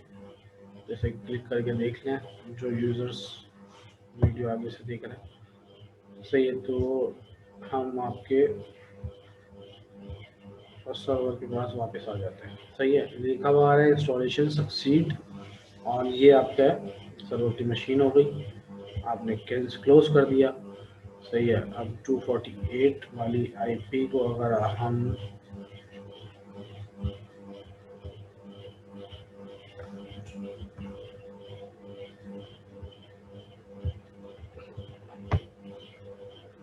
जैसे क्लिक करके देख लें जो यूज़र्स वीडियो आगे से देख रहे हैं। सही है। तो हम आपके फर्स्ट सर्वर के पास वापस आ जाते हैं। सही है। लिखा हुआ आ रहा है इंस्टॉलेशन सक्सीड और ये आपका सर्वर की मशीन हो गई, आपने क्लोज कर दिया। सही है। अब 248 वाली IP को अगर हम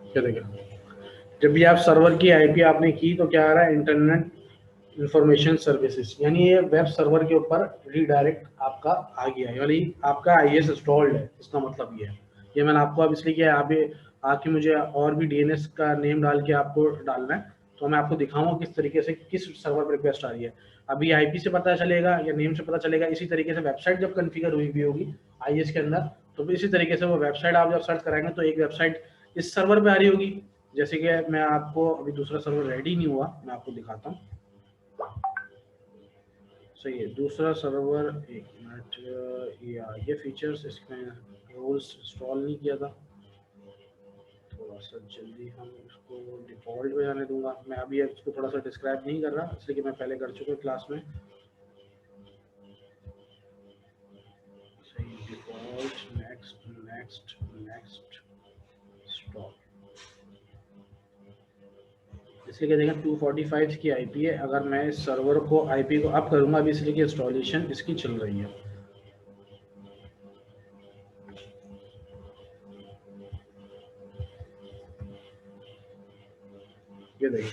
क्या देखें, जब भी आप सर्वर की IP आपने की तो क्या आ रहा है, इंटरनेट इंफॉर्मेशन सर्विसेज, यानी ये वेब सर्वर के ऊपर रीडायरेक्ट आपका आ गया है, यानी आपका आईएस इंस्टॉल्ड है, इसका मतलब ये है। ये मैंने आपको अब इसलिए किया है, आके मुझे और भी डीएनएस का नेम डाल के आपको डालना है, तो मैं आपको दिखाऊंगा किस तरीके से किस सर्वर पर रिक्वेस्ट आ रही है। अभी आईपी से पता चलेगा या नेम से पता चलेगा, इसी तरीके से वेबसाइट जब कॉन्फ़िगर हुई भी होगी आईएस के अंदर, तो इसी तरीके से वो वेबसाइट आप जब सर्च कराएंगे तो एक वेबसाइट इस सर्वर पे आ रही होगी। जैसे कि मैं आपको, अभी दूसरा सर्वर रेडी नहीं हुआ, मैं आपको दिखाता हूँ। सही है, दूसरा सर्वर, एक मिनट, ये आगे फीचर्स, इसमें रोल्स इंस्टॉल नहीं किया था, थोड़ा सा जल्दी हम इसको डिफ़ॉल्ट में जाने दूंगा। मैं अभी इसको थोड़ा सा डिस्क्राइब नहीं कर रहा, इसलिए कि मैं पहले कर चुका हूँ क्लास में। सही, default, next next next, stop. इसलिए देखें 245 की आईपी है। अगर मैं इस सर्वर को आईपी को अप करूंगा अभी, इसलिए कि इंस्टॉलेशन इसकी चल रही है। ये देखिए,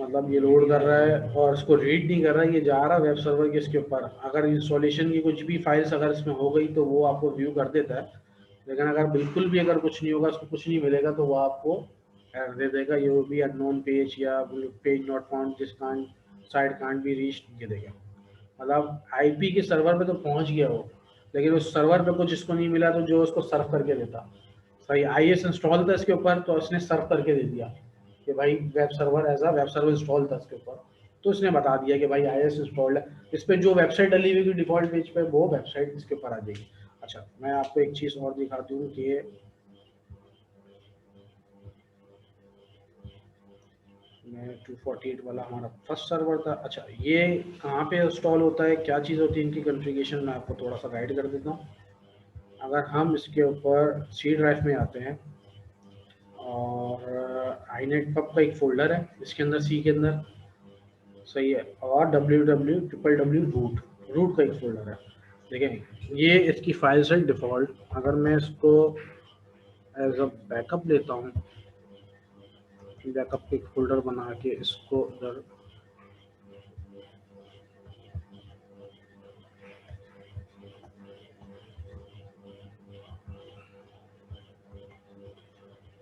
मतलब ये लोड कर रहा है और इसको रीड नहीं कर रहा है, ये जा रहा है वेब सर्वर के इसके ऊपर। अगर इंस्टॉलेशन की कुछ भी फाइल्स अगर इसमें हो गई तो वो आपको व्यू कर देता है, लेकिन अगर बिल्कुल भी अगर कुछ नहीं होगा, उसको कुछ नहीं मिलेगा, तो वो आपको एरर दे देगा, ये वो भी अननोन पेज या page not found, this can't site can't be reached, ये देगा। मतलब आईपी के सर्वर पे तो पहुंच गया वो, लेकिन उस सर्वर पे कुछ इसको नहीं मिला, तो जो उसको सर्व करके देता। सही, आईएस इंस्टॉल था इसके ऊपर, तो इसने सर्व करके दे दिया कि भाई web server, as a web server install था इसके ऊपर, तो इसने बता दिया कि भाई आईएस इंस्टॉल्ड है। इस पे जो वेबसाइट डली हुई डिफॉल्ट पेज पे, वो वेबसाइट इसके ऊपर आ जाएगी। अच्छा, मैं आपको एक चीज़ और दिखाती हूँ कि मैं 248 वाला हमारा फर्स्ट सर्वर था। अच्छा, ये कहाँ पे इंस्टॉल होता है, क्या चीज़ होती है इनकी कॉन्फ़िगरेशन, मैं आपको थोड़ा सा गाइड कर देता हूँ। अगर हम इसके ऊपर सी ड्राइव में आते हैं, और आईनेट पब का एक फोल्डर है इसके अंदर, सी के अंदर, सही है, और www रूट का एक फोल्डर है। देखें, ये इसकी फाइल्स है डिफ़ॉल्ट। अगर मैं इसको एज अ बैकअप लेता हूँ, बैकअप एक फोल्डर बना के इसको उधर,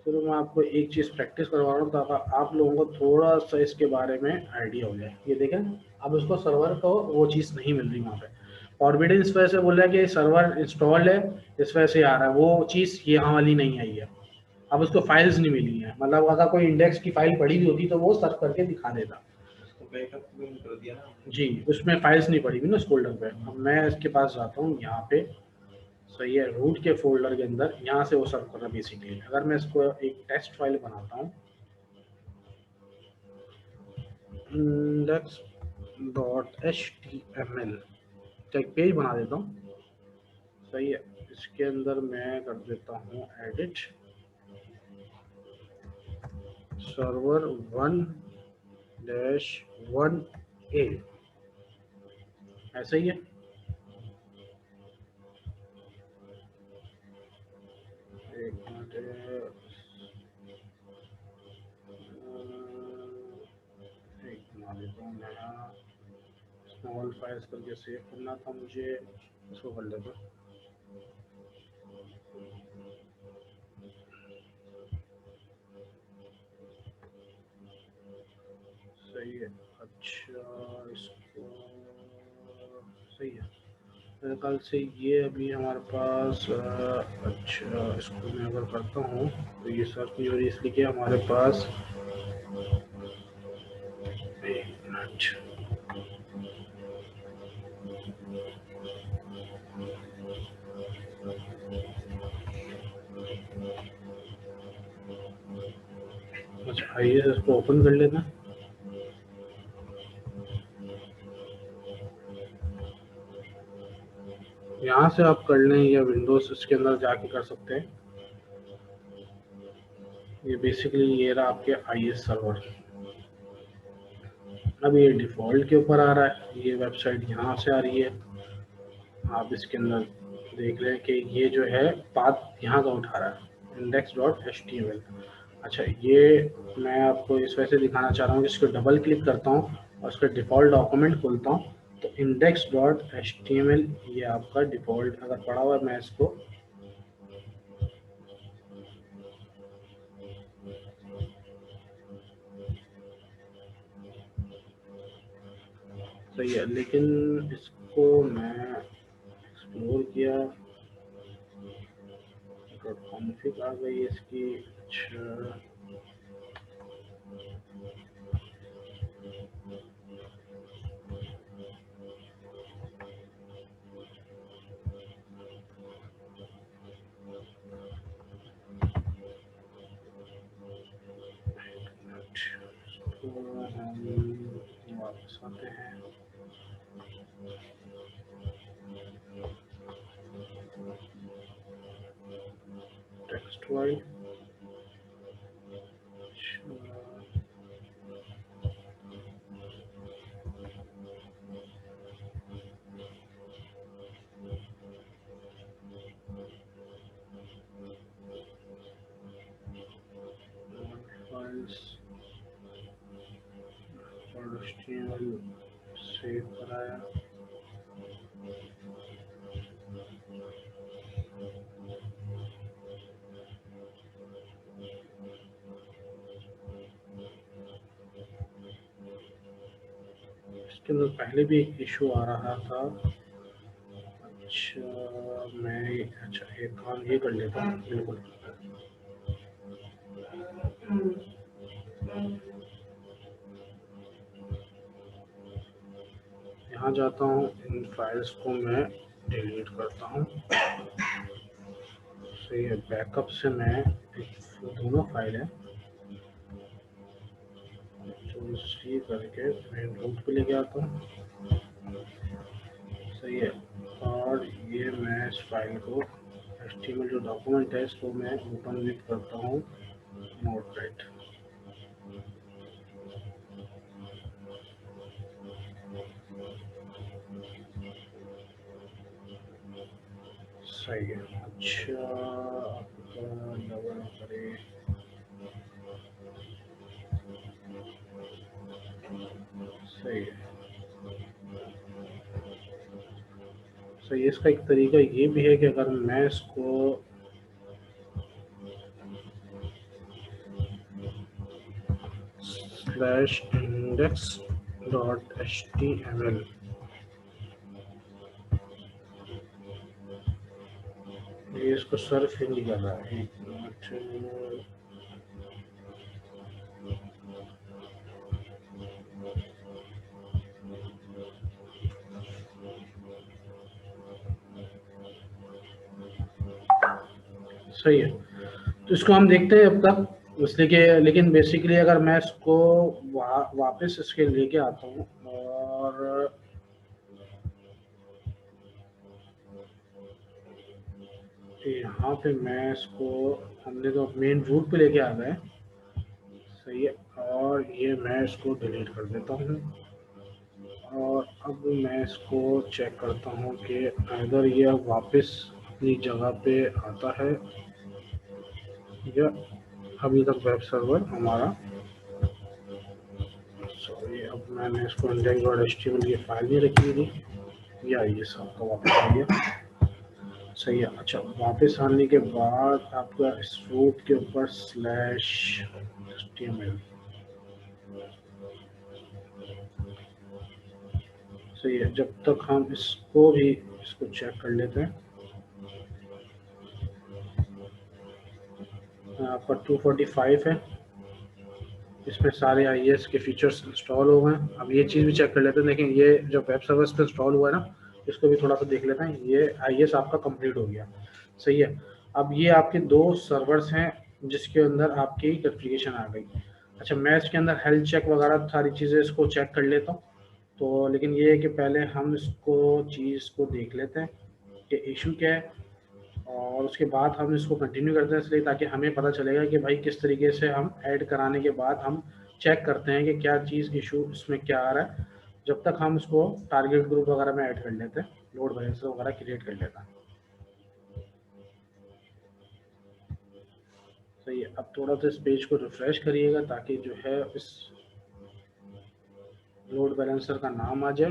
चलो मैं आपको एक चीज़ प्रैक्टिस करवा रहा हूँ ताकि आप लोगों को थोड़ा सा इसके बारे में आइडिया हो जाए। ये देखें, अब उसको सर्वर को वो चीज़ नहीं मिल रही वहाँ पे, फॉरबिडन इस वजह से बोल रहा है कि सर्वर इंस्टॉल्ड है, इस वजह से आ रहा है, वो चीज़ यहाँ वाली नहीं आई है। अब उसको फाइल्स नहीं मिली हैं, मतलब अगर कोई इंडेक्स की फाइल पड़ी हुई होती तो वो सर्च करके दिखा देता। तो बैकअप में कर दिया ना। जी, उसमें फाइल्स नहीं पड़ी हुई ना उस फोल्डर पे। अब मैं इसके पास जाता हूँ यहाँ पे, सही है, रूट के फोल्डर के अंदर, यहाँ से वो सर्व कर रहा है बेसिकली। अगर मैं इसको एक टेक्स्ट फाइल बनाता हूँ, index.html का एक पेज बना देता हूँ, सही है। इसके अंदर मैं कर देता हूँ एडिट सर्वर 1-1A, ऐसा ही है। एक मिनट, एक बना देता हूँ नया, स्मॉल फाइल्स करके सेव करना था मुझे, इसको कर लेता हूँ। सही है, अच्छा, इसको सही है मेरे ख्याल से। ये अभी हमारे पास अच्छा, इसको मैं अगर करता हूँ तो ये सर्च नहीं हो रही, इसलिए कि हमारे पास, एक मिनट, अच्छा आइए इसको ओपन कर लेना। यहाँ से आप कर लें या विंडोज इसके अंदर जाके कर सकते हैं। ये बेसिकली ये रहा आपके आईएस सर्वर। अब ये डिफ़ॉल्ट के ऊपर आ रहा है, ये वेबसाइट यहाँ से आ रही है। आप इसके अंदर देख रहे हैं कि ये जो है पाथ यहाँ का उठा रहा है, index.html। अच्छा, ये मैं आपको इस वजह से दिखाना चाह रहा हूँ, इसको डबल क्लिक करता हूँ और उसका डिफ़ॉल्ट डॉक्यूमेंट खोलता हूँ, तो index.html ये आपका डिफ़ॉल्ट अगर पड़ा हुआ है, मैं इसको सही है, लेकिन इसको मैं एक्सप्लोर किया, कॉन्फ़िग आ गई इसकी। अच्छा, तो हम वापस आते हैं। Text wise files HTML save कराया। इसके अंदर पहले भी एक इशू आ रहा था। अच्छा, अच्छा एक काम ये कर लेता हूँ, बिल्कुल यहाँ जाता हूँ, इन फाइल्स को मैं डिलीट करता हूँ। सही है, बैकअप से मैं दोनों फाइल है तो सी करके मेन रूट पे लेके आता हूँ। सही है, और ये मैं इस फाइल को HTML जो डॉक्यूमेंट है इसको मैं ओपन विथ करता हूँ नोटपैड। सही है। अच्छा, आपका डबल करें, सही है। सही है, इसका एक तरीका ये भी है कि अगर मैं इसको /index.html ये इसको सर्फ ही नहीं कर रहा है। सही है, तो इसको हम देखते हैं अब तक, इसलिए कि लेकिन बेसिकली अगर मैं इसको वापस इसके लेके आता हूँ और यहाँ पे मैं इसको, हमने तो मेन रूट पे लेके आ गए। सही है, और ये मैं इसको डिलीट कर देता हूँ और अब मैं इसको चेक करता हूँ कि अगर ये वापस अपनी जगह पे आता है या अभी तक वेब सर्वर हमारा। सॉरी, अब मैंने इसको index.html की फाइल नहीं रखी थी, या ये सबका वापस आ गया। सही है। अच्छा, वापस आने के बाद आपका इस रूट के ऊपर /html। सही है, जब तक हम इसको चेक कर लेते हैं। आपका 245 है, इसमें सारे IIS के फीचर्स इंस्टॉल हो गए हैं। अब ये चीज़ भी चेक कर लेते हैं, लेकिन ये जब वेब सर्वर्स पे इंस्टॉल हुआ है ना, इसको भी थोड़ा सा देख लेते हैं। ये IIS आपका कंप्लीट हो गया। सही है, अब ये आपके 2 सर्वर्स हैं जिसके अंदर आपकी एप्लीकेशन आ गई। अच्छा, मैं इसके अंदर हेल्थ चेक वगैरह सारी चीज़ें इसको चेक कर लेता हूँ, तो लेकिन ये है कि पहले हम इसको चीज़ को देख लेते हैं कि इशू क्या है, और उसके बाद हम इसको कंटिन्यू करते हैं, इसलिए ताकि हमें पता चलेगा कि भाई किस तरीके से हम ऐड कराने के बाद हम चेक करते हैं कि क्या चीज़ इशू इसमें क्या आ रहा है, जब तक हम इसको टारगेट ग्रुप वगैरह में ऐड कर लेते हैं, लोड बैलेंसर वगैरह क्रिएट कर लेता है। सही है। अब थोड़ा सा इस पेज को रिफ्रेश करिएगा ताकि जो है इस लोड बैलेंसर का नाम आ जाए,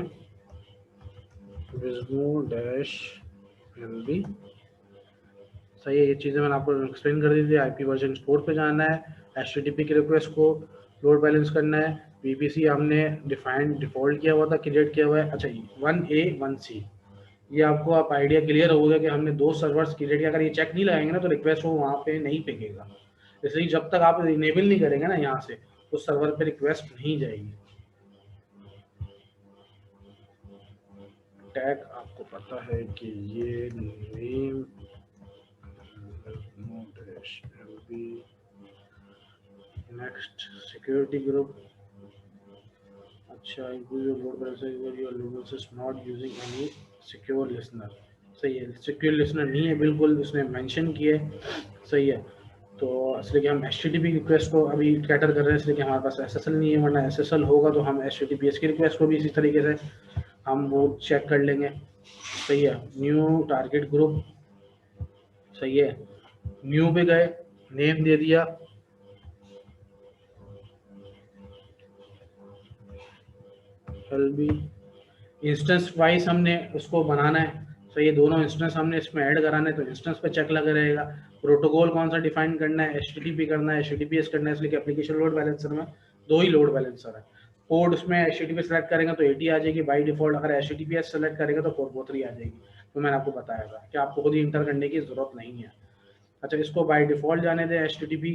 विष्णु डैश एलबी। सही है, ये चीज़ें मैंने आपको एक्सप्लेन कर दी थी। आईपी वर्जन 4 पे जाना है, एचटीटीपी की रिक्वेस्ट को लोड बैलेंस करना है, वीपीसी हमने डिफाइंड डिफॉल्ट किया हुआ था, क्रिएट किया हुआ है। अच्छा 1A 1C, ये आपको आप आइडिया क्लियर होगा कि हमने 2 सर्वर्स क्रिएट किया। अगर ये चेक नहीं लगाएंगे ना तो रिक्वेस्ट वो वहाँ पे नहीं फेंकेगा। इसलिए जब तक आप इनेबल नहीं करेंगे ना यहाँ से, उस सर्वर पे रिक्वेस्ट नहीं जाएगी। टैग आपको पता है कि ये नेम नेक्स्ट सिक्योरिटी ग्रुप। अच्छा, load balancer your load is not using any secure listener. सही है, सिक्योर लिसनर नहीं है बिल्कुल, उसने मेंशन किया है। सही है, तो इसलिए कि हम HTTP रिक्वेस्ट को अभी कैटर कर रहे हैं, इसलिए कि हमारे पास SSL नहीं है, वरना SSL होगा तो हम HTTPS की रिक्वेस्ट को भी इसी तरीके से हम वो चेक कर लेंगे। सही है, न्यू टारगेट ग्रुप। सही है, न्यू पे गए, नेम दे दिया, LB। इंस्टेंस वाइज हमने उसको बनाना है। सही है, दोनों इंस्टेंस हमने इसमें ऐड कराना है, तो इंस्टेंस पे चेक लगा रहेगा। प्रोटोकॉल कौन सा डिफाइन करना है, HTTP करना है, HTTPS करना है, इसलिए कि एप्लीकेशन लोड बैलेंसर में 2 ही लोड बैलेंसर है। पोर्ट उसमें HTTP सेलेक्ट करेंगे तो 80 आ जाएगी बाई डिफॉल्ट, अगर HTTPS सेलेक्ट करेंगे तो 443 आ जाएगी। तो मैंने आपको बताया था कि आपको खुद ही इंटर करने की जरूरत नहीं है। अच्छा, इसको बाय डिफॉल्ट जाने दें HTTP।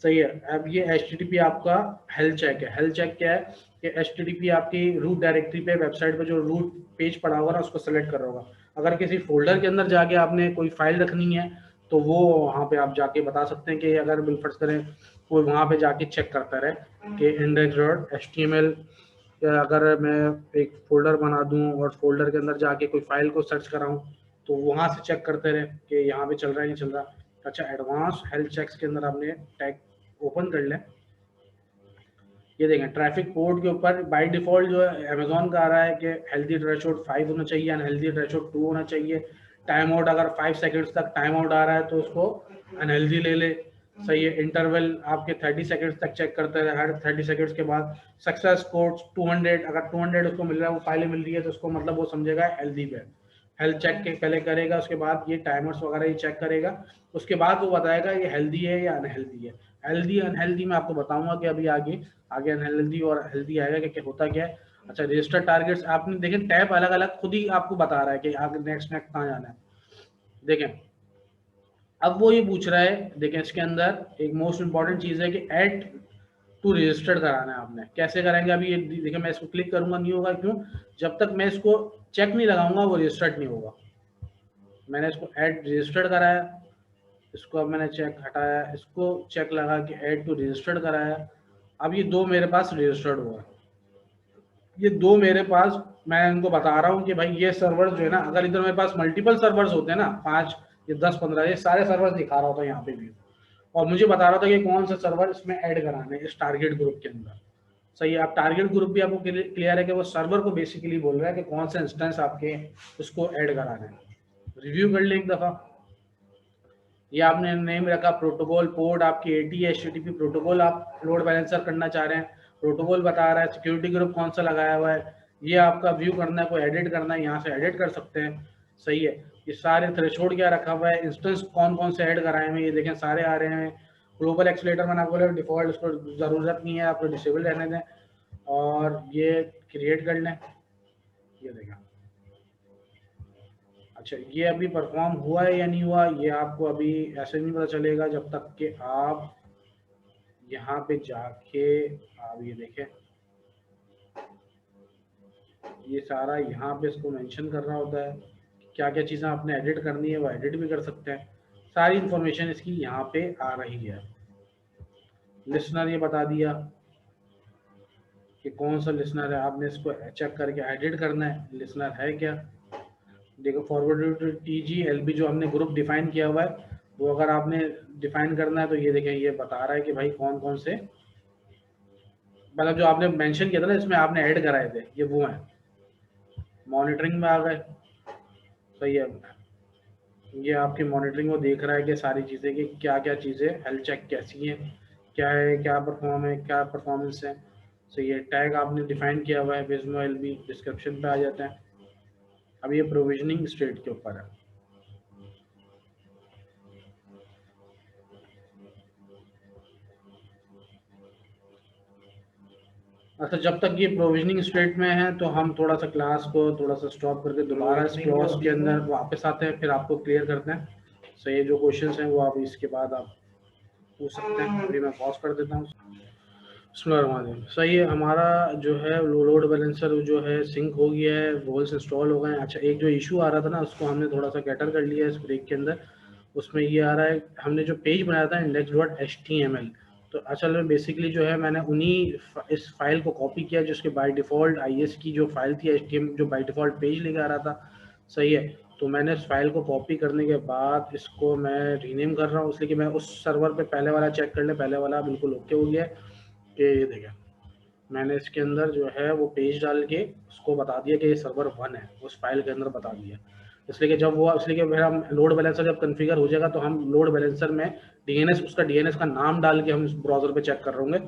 सही है, अब ये HTTP आपका हेल्थ चेक है। हेल्थ चेक क्या है कि HTTP आपकी रूट डायरेक्टरी पे, वेबसाइट पे जो रूट पेज पड़ा होगा ना उसको सेलेक्ट कर रहा होगा। अगर किसी फोल्डर के अंदर जाके आपने कोई फाइल रखनी है तो वो वहाँ पे आप जाके बता सकते हैं कि अगर बिलफर्ज करें कोई वहाँ पे जाके चेक करता रहे कि index.html, अगर मैं एक फोल्डर बना दूं और फोल्डर के अंदर जाके कोई फाइल को सर्च कराऊं तो वहाँ से चेक करते रहे कि यहाँ पे चल रहा है नहीं चल रहा। अच्छा, एडवांस हेल्थ चेक्स के अंदर आपने टैग ओपन कर लें। ये देखें, ट्रैफिक पोर्ट के ऊपर बाय डिफॉल्ट जो है अमेजोन का आ रहा है कि हेल्दी थ्रेशोल्ड 5 होना चाहिए, अनहेल्दी थ्रेशोल्ड 2 होना चाहिए। टाइम आउट अगर 5 सेकंड्स तक टाइम आउट आ रहा है तो उसको अनहेल्दी ले ले। सही है, इंटरवल आपके 30 सेकंड्स तक चेक करते रहे, हर 30 सेकंड्स के बाद। सक्सेस कोड्स 200, अगर 200 उसको मिल रहा है, वो फाइलें मिल रही है तो उसको मतलब वो समझेगा हेल्दी पे। हेल्थ चेक के पहले करेगा, उसके बाद ये टाइमर्स वगैरह ये चेक करेगा, उसके बाद वो बताएगा ये हेल्दी है या अनहेल्दी है। हेल्दी अनहेल्दी मैं आपको बताऊंगा कि अभी आगे आगे अनहेल्दी और हेल्दी आएगा कि क्या होता क्या है। अच्छा, रजिस्टर टारगेट्स आपने देखें, टैब अलग अलग खुद ही आपको बता रहा है कि आगे नेक्स्ट कहाँ जाना है। देखें, अब वो ये पूछ रहा है, देखें इसके अंदर एक मोस्ट इंपॉर्टेंट चीज है कि ऐड टू रजिस्टर्ड कराना है आपने। कैसे करेंगे, अभी ये देखिए मैं इसको क्लिक करूंगा नहीं होगा, क्यों? जब तक मैं इसको चेक नहीं लगाऊंगा वो रजिस्टर्ड नहीं होगा। मैंने इसको ऐड रजिस्टर्ड कराया, इसको अब मैंने चेक हटाया, इसको चेक लगा के ऐड टू रजिस्टर्ड कराया। अब ये 2 मेरे पास रजिस्टर्ड हुआ, ये 2 मेरे पास, मैं इनको बता रहा हूँ कि भाई ये सर्वर जो है ना, अगर इधर मेरे पास मल्टीपल सर्वर्स होते हैं ना, 5 या 10 15, ये सारे सर्वर दिखा रहा होता है यहाँ पे भी, और मुझे बता रहा था कि कौन सा सर्वर इसमें ऐड कराने इस टारगेट ग्रुप के अंदर। सही है, आप टारगेट ग्रुप भी आपको क्लियर है कि वो सर्वर को बेसिकली बोल रहा है कि कौन सा इंस्टेंस आपके उसको ऐड कराना है। रिव्यू कर ले एक दफा। ये आपने नेम रखा प्रोटोकॉल, पोर्ट आपकी 80 है, HTTP प्रोटोकॉल आप लोड बैलेंसर करना चाह रहे हैं, प्रोटोकॉल बता रहा है, सिक्योरिटी ग्रुप कौन सा लगाया हुआ है, ये आपका व्यू करना है, कोई एडिट करना है यहाँ से एडिट कर सकते हैं। सही है, ये सारे थ्रेशोल्ड क्या रखा हुआ है, इंस्टेंस कौन कौन से ऐड कराए हैं, ये देखें सारे आ रहे हैं। ग्लोबल एक्सीलेटर मैंने आपको बोला डिफॉल्ट, उसको जरूरत नहीं है, आपको डिसेबल रहने दें, और ये क्रिएट कर लें। ये देखें, अच्छा ये अभी परफॉर्म हुआ है या नहीं हुआ, ये आपको अभी ऐसे नहीं पता चलेगा जब तक कि आप यहाँ पे जाके आप ये देखें, ये सारा यहाँ पे इसको मेंशन कर रहा होता है क्या क्या चीज़ें आपने एडिट करनी है, वो एडिट भी कर सकते हैं। सारी इंफॉर्मेशन इसकी यहाँ पे आ रही है। लिसनर ये बता दिया कि कौन सा लिसनर है, आपने इसको चेक करके एडिट करना है लिसनर है क्या। देखो फॉरवर्ड टू TG-LB जो हमने ग्रुप डिफाइन किया हुआ है, वो अगर आपने डिफाइन करना है तो ये देखें, ये बता रहा है कि भाई कौन कौन से, मतलब जो आपने मेंशन किया था ना इसमें आपने ऐड कराए थे, ये वो हैं। मॉनिटरिंग में आ गए। सही है, ये आपकी मॉनिटरिंग वो देख रहा है कि सारी चीज़ें कि क्या क्या चीज़ें हेल्थ चेक कैसी हैं, क्या है, क्या परफॉर्म है, क्या परफॉर्मेंस है। सो ये टैग आपने डिफाइन किया हुआ है, विजमो एल बी डिस्क्रिप्शन पे आ जाता है। अब ये प्रोविजनिंग स्टेट के ऊपर है। अच्छा, जब तक ये प्रोविजनिंग स्टेट में है तो हम थोड़ा सा क्लास को थोड़ा सा स्टॉप करके दोबारा इस क्लॉज के अंदर वापस आते हैं, फिर आपको क्लियर करते हैं। सो ये जो क्वेश्चंस हैं वो आप इसके बाद आप पूछ सकते हैं। अभी मैं पॉज कर देता हूँ। बिस्मिल्लाहिर्रहमानिर्रहीम। सही है, हमारा जो है लोड बैलेंसर जो है सिंक हो गया है, वॉल्स इंस्टॉल हो गए हैं। अच्छा, एक जो इशू आ रहा था ना उसको हमने थोड़ा सा कैटर कर लिया है इस ब्रेक के अंदर। उसमें ये आ रहा है, हमने जो पेज बनाया था index.html, तो असल में बेसिकली जो है मैंने इस फाइल को कॉपी किया जिसके बाय डिफ़ॉल्ट IS की जो फाइल थी HTML जो बाय डिफ़ॉल्ट पेज लेके आ रहा था। सही है, तो मैंने इस फाइल को कॉपी करने के बाद इसको मैं रीनेम कर रहा हूँ, इसलिए कि मैं उस सर्वर पे पहले वाला चेक कर ले, पहले वाला बिल्कुल ओके हो गया है। कि ये देखें, मैंने इसके अंदर जो है वो पेज डाल के उसको बता दिया कि ये सर्वर 1 है, उस फाइल के अंदर बता दिया। इसलिए कि जब वो इसलिए कि फिर हम लोड बैलेंसर जब कॉन्फ़िगर हो जाएगा तो हम लोड बैलेंसर में डीएनएस उसका डीएनएस का नाम डाल के हम इस ब्राउज़र पे चेक कर रहे होंगे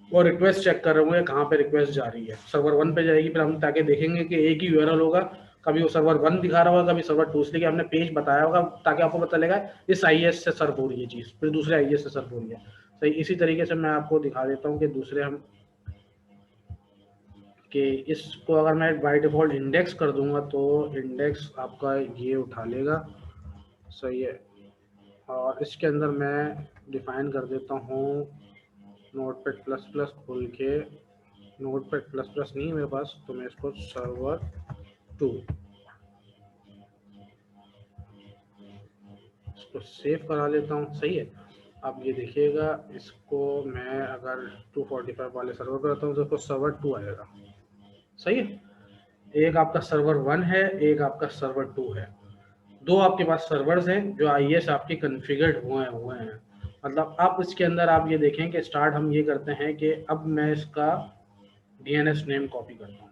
और रिक्वेस्ट चेक कर रहे होंगे कहाँ पे रिक्वेस्ट जा रही है। सर्वर 1 पे जाएगी, फिर हम ताकि देखेंगे कि एक ही यूआरएल होगा, कभी वो सर्वर 1 दिखा रहा होगा, कभी सर्वर 2, इसलिए कि हमने पेज बताया होगा ताकि आपको पता चलेगा इस आईएस से सर्व हो रही है चीज़, फिर दूसरे आईएस से सर्व हो रही है। सही इसी तरीके से मैं आपको दिखा देता हूँ कि दूसरे हम कि इसको अगर मैं बाय डिफ़ॉल्ट इंडेक्स कर दूंगा तो इंडेक्स आपका ये उठा लेगा। सही है, और इसके अंदर मैं डिफ़ाइन कर देता हूँ नोटपैड प्लस प्लस खोल के, नोटपैड प्लस प्लस नहीं है मेरे पास तो मैं इसको सर्वर 2 इसको सेव करा लेता हूँ। सही है, अब ये देखिएगा, इसको मैं अगर 245 वाले सर्वर पर आता हूँ तो इसको सर्वर 2 आएगा। सही है, एक आपका सर्वर 1 है, एक आपका सर्वर 2 है। दो आपके पास सर्वर्स हैं जो आईएस आपके कॉन्फ़िगर्ड हुए हैं। मतलब अब इसके अंदर आप ये देखें कि स्टार्ट हम ये करते हैं कि अब मैं इसका डीएनएस नेम कॉपी करता हूँ।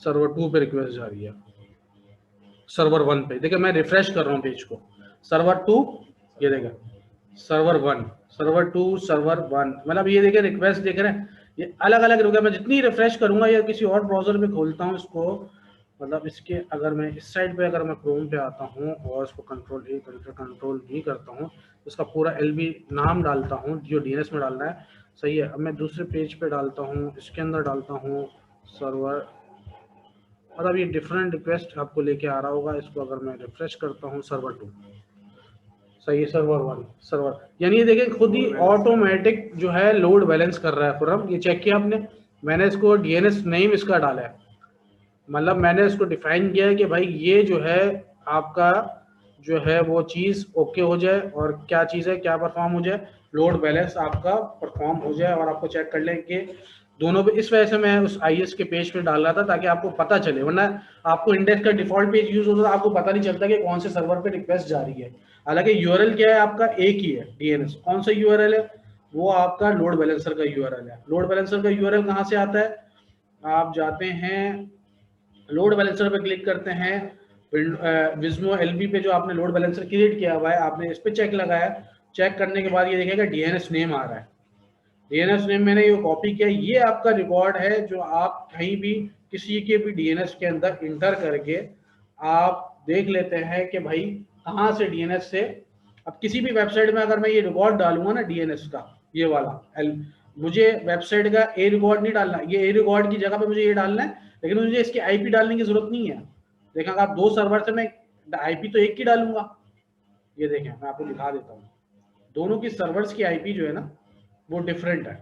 सर्वर 2 पे रिक्वेस्ट जा रही है, सर्वर 1 पे देखिए मैं रिफ्रेश कर रहा हूँ पेज को, सर्वर 2, ये देखें सर्वर 1, सर्वर 2, सर्वर 1, मतलब ये देखिए रिक्वेस्ट देख रहे हैं, ये अलग अलग रुका। मैं जितनी रिफ्रेश करूंगा या किसी और ब्राउजर में खोलता हूँ इसको, मतलब इसके अगर मैं इस साइड पे अगर मैं क्रोम पे आता हूँ और इसको कंट्रोल कंट्रोल V करता हूँ, इसका पूरा LB नाम डालता हूँ जो डीएनएस में डालना है। सही है, अब मैं दूसरे पेज पे डालता हूँ, इसके अंदर डालता हूँ सर्वर, मतलब ये डिफरेंट रिक्वेस्ट आपको लेके आ रहा होगा। इसको अगर मैं रिफ्रेश करता हूँ सर्वर 2, सही है, सर्वर 1, सर्वर, यानी ये देखें खुद ही ऑटोमेटिक जो है लोड बैलेंस कर रहा है। खुरम ये चेक किया आपने, मैंने इसको डीएनएस नेम इसका डाला है, मतलब मैंने इसको डिफाइन किया है कि भाई ये जो है आपका जो है वो चीज़ ओके हो जाए और क्या चीज़ है क्या परफॉर्म हो जाए, लोड बैलेंस आपका परफॉर्म हो जाए और आपको चेक कर लें कि दोनों पे। इस वजह से मैं उस आईएस के पेज पे डाल रहा था ताकि आपको पता चले, वरना आपको इंडेक्स का डिफॉल्ट पेज यूज होता है, आपको पता नहीं चलता कि कौन से सर्वर पे रिक्वेस्ट जा रही है। हालांकि यूआरएल क्या है आपका, एक ही है डीएनएस। कौन सा यूआरएल है, वो आपका लोड बैलेंसर का यूआरएल है। लोड बैलेंसर का यूआरएल कहाँ से आता है, आप जाते हैं लोड बैलेंसर पे क्लिक करते हैं, विज्मो एलबी पे जो आपने लोड बैलेंसर क्रिएट किया हुआ है आपने इस पे चेक लगाया, चेक करने के बाद ये देखेगा डीएनएस नेम आ रहा है। डीएनएस नेम मैंने ये कॉपी किया, ये आपका रिकॉर्ड है जो आप कहीं भी किसी के भी डीएनएस के अंदर इंटर करके आप देख लेते हैं कि भाई कहाँ से डीएनएस से। अब किसी भी वेबसाइट में अगर मैं ये रिकॉर्ड डालूंगा ना डीएनएस का, ये वाला मुझे वेबसाइट का ए रिकॉर्ड नहीं डालना, ये ए रिकॉर्ड की जगह पे मुझे ये डालना है, लेकिन मुझे इसकी आईपी डालने की जरूरत नहीं है। देखा आप दो सर्वर से मैं आईपी तो एक की डालूंगा। ये देखें मैं आपको दिखा देता हूँ, दोनों की सर्वर्स की आईपी जो है ना वो डिफरेंट है।